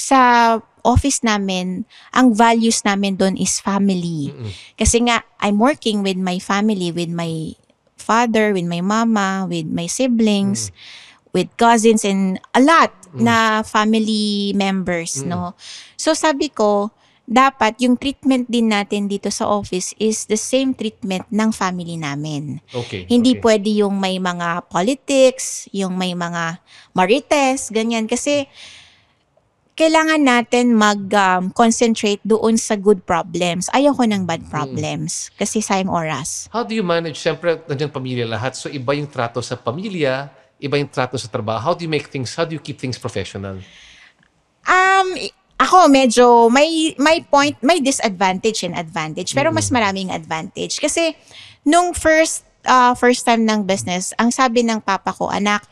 C: sa office namin, ang values namin doon is family. Kasi nga, I'm working with my family, with my father, with my mama, with my siblings, with cousins, and a lot na family members, no? So sabi ko, dapat yung treatment din natin dito sa office is the same treatment ng family namin. Hindi pwede yung may mga politics, yung may mga marites, ganyan. Kasi kailangan natin mag-concentrate doon sa good problems. Ayoko ng bad problems kasi sayang oras.
B: How do you manage? Siyempre, nandiyan pamilya lahat. So, iba yung trato sa pamilya, iba yung trato sa trabaho. How do you keep things professional?
C: Ako medyo may point, may disadvantage and advantage, pero mas maraming advantage kasi nung first time ng business, ang sabi ng papa ko, anak,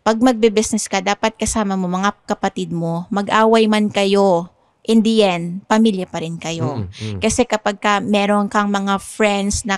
C: pag magbe-business ka, dapat kasama mo mga kapatid mo, mag-away man kayo, in the end, pamilya pa rin kayo. Kasi kapag meron kang mga friends na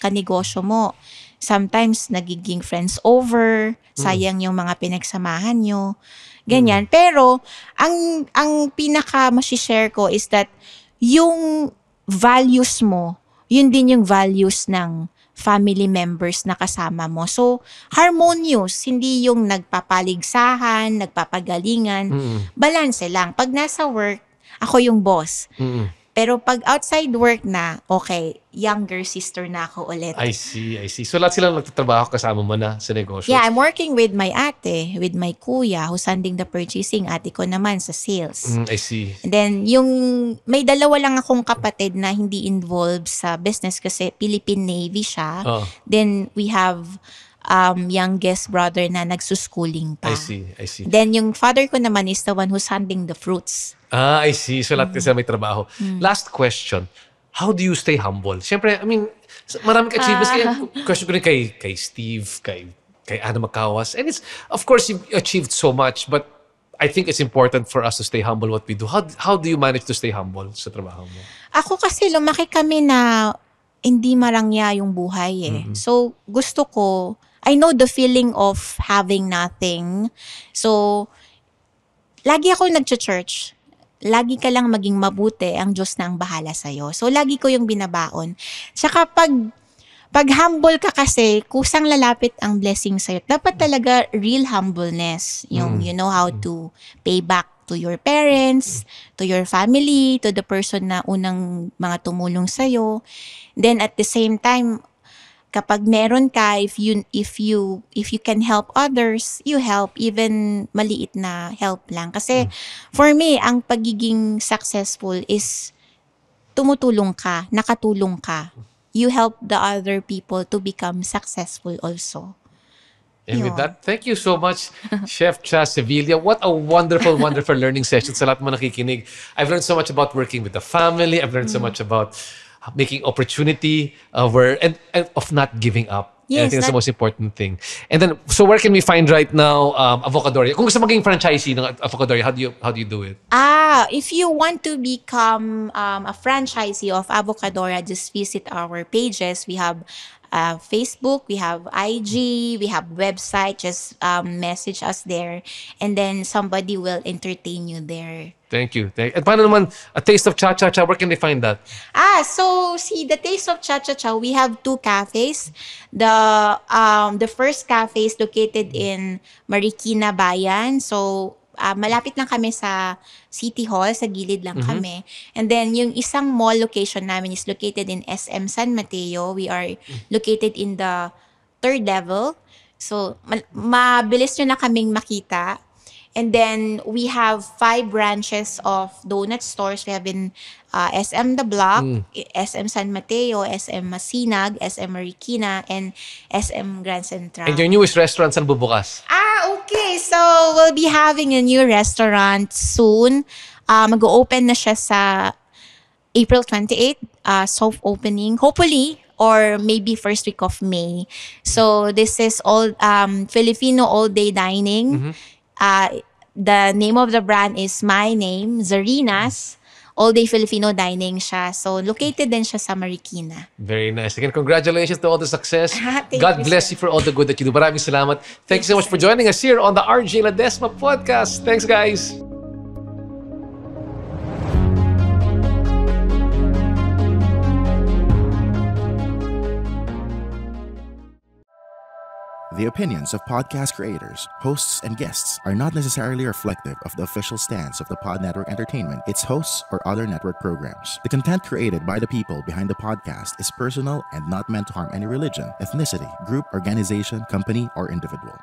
C: kanegosyo mo, sometimes nagiging friends over, sayang yung mga pinagsamahan nyo, ganyan. Pero, ang pinaka masishare ko is that yung values mo, yun din yung values ng family members na kasama mo. So, harmonious. Hindi yung nagpapaligsahan, nagpapagalingan. Balanse lang. Pag nasa work, ako yung boss. Pero pag outside work na, okay, younger sister na ako ulit.
B: I see. So lahat silang nagtatrabaho kasama mo na sa negosyo?
C: Yeah, I'm working with my ate, with my kuya, who's handling the purchasing. Ate ko naman sa sales.
B: I see.
C: And then, may dalawa lang akong kapatid na hindi involved sa business kasi Philippine Navy siya. Then, we have youngest brother na nagsuschooling pa.
B: I see.
C: Then, yung father ko naman is the one who's handling the fruits.
B: I see. So lahat kasi may trabaho. Last question. How do you stay humble? Siyempre, I mean, maraming achievements. Kaya question ko rin kay Steve, kay Ana Macawas. And it's, of course, you've achieved so much, but I think it's important for us to stay humble what we do. How do you manage to stay humble sa trabaho mo?
C: Ako kasi lumaki kami na hindi marangya yung buhay eh. So, gusto ko, I know the feeling of having nothing. So, lagi ako nag-church. Lagi ka lang maging mabuti, ang Diyos na ang bahala sa'yo. So, lagi ko yung binabaon. Tsaka pag humble ka kasi, kusang lalapit ang blessing sa'yo. Dapat talaga real humbleness. Yung you know how to pay back to your parents, to your family, to the person na unang mga tumulong sa'yo. Then at the same time, kapag meron ka, if you can help others, you help, even maliit na help lang. Kasi for me, ang pagiging successful is tumutulong ka, nakatulong ka. You help the other people to become successful also.
B: And with that, thank you so much, Chef Cha Sevilla. What a wonderful, wonderful learning session sa lahat mo nakikinig. I've learned so much about working with the family. I've learned so much about making opportunity and of not giving up.
C: Yes,
B: I think that's the most important thing. And then, so where can we find right now Avocadoria? Kung gusto maging franchisee ng Avocadoria, how do you do it?
C: If you want to become a franchisee of Avocadoria, just visit our pages. We have Facebook, we have IG, we have website. Just message us there, and then somebody will entertain you there.
B: Thank you. And paano naman, A Taste of Cha-Cha-Cha, where can they find that?
C: So see, the Taste of Cha-Cha-Cha, we have 2 cafes. The first cafe is located in Marikina Bayan. So malapit lang kami sa City Hall, sa gilid lang kami. And then yung isang mall location namin is located in SM San Mateo. We are located in the 3rd level. So mabilis nyo na kaming makita. And then we have 5 branches of donut stores. We have in SM The Block, SM San Mateo, SM Masinag, SM Marikina, and SM Grand Central.
B: And your newest restaurant, saan bubukas?
C: Okay. So we'll be having a new restaurant soon. Mag-open na siya sa April 28, soft opening, hopefully, or maybe first week of May. So this is all Filipino all-day dining. The name of the brand is my name, Zarina's. All-day Filipino dining siya. So, located din siya sa Marikina.
B: Very nice. Again, congratulations to all the success.
C: Thank
B: God
C: you,
B: bless you for all the good that you do. Maraming salamat. Thank you so much for joining us here on the RJ Ledesma podcast. Thanks, guys.
E: The opinions of podcast creators, hosts, and guests are not necessarily reflective of the official stance of the Pod Network Entertainment, its hosts, or other network programs. The content created by the people behind the podcast is personal and not meant to harm any religion, ethnicity, group, organization, company, or individual.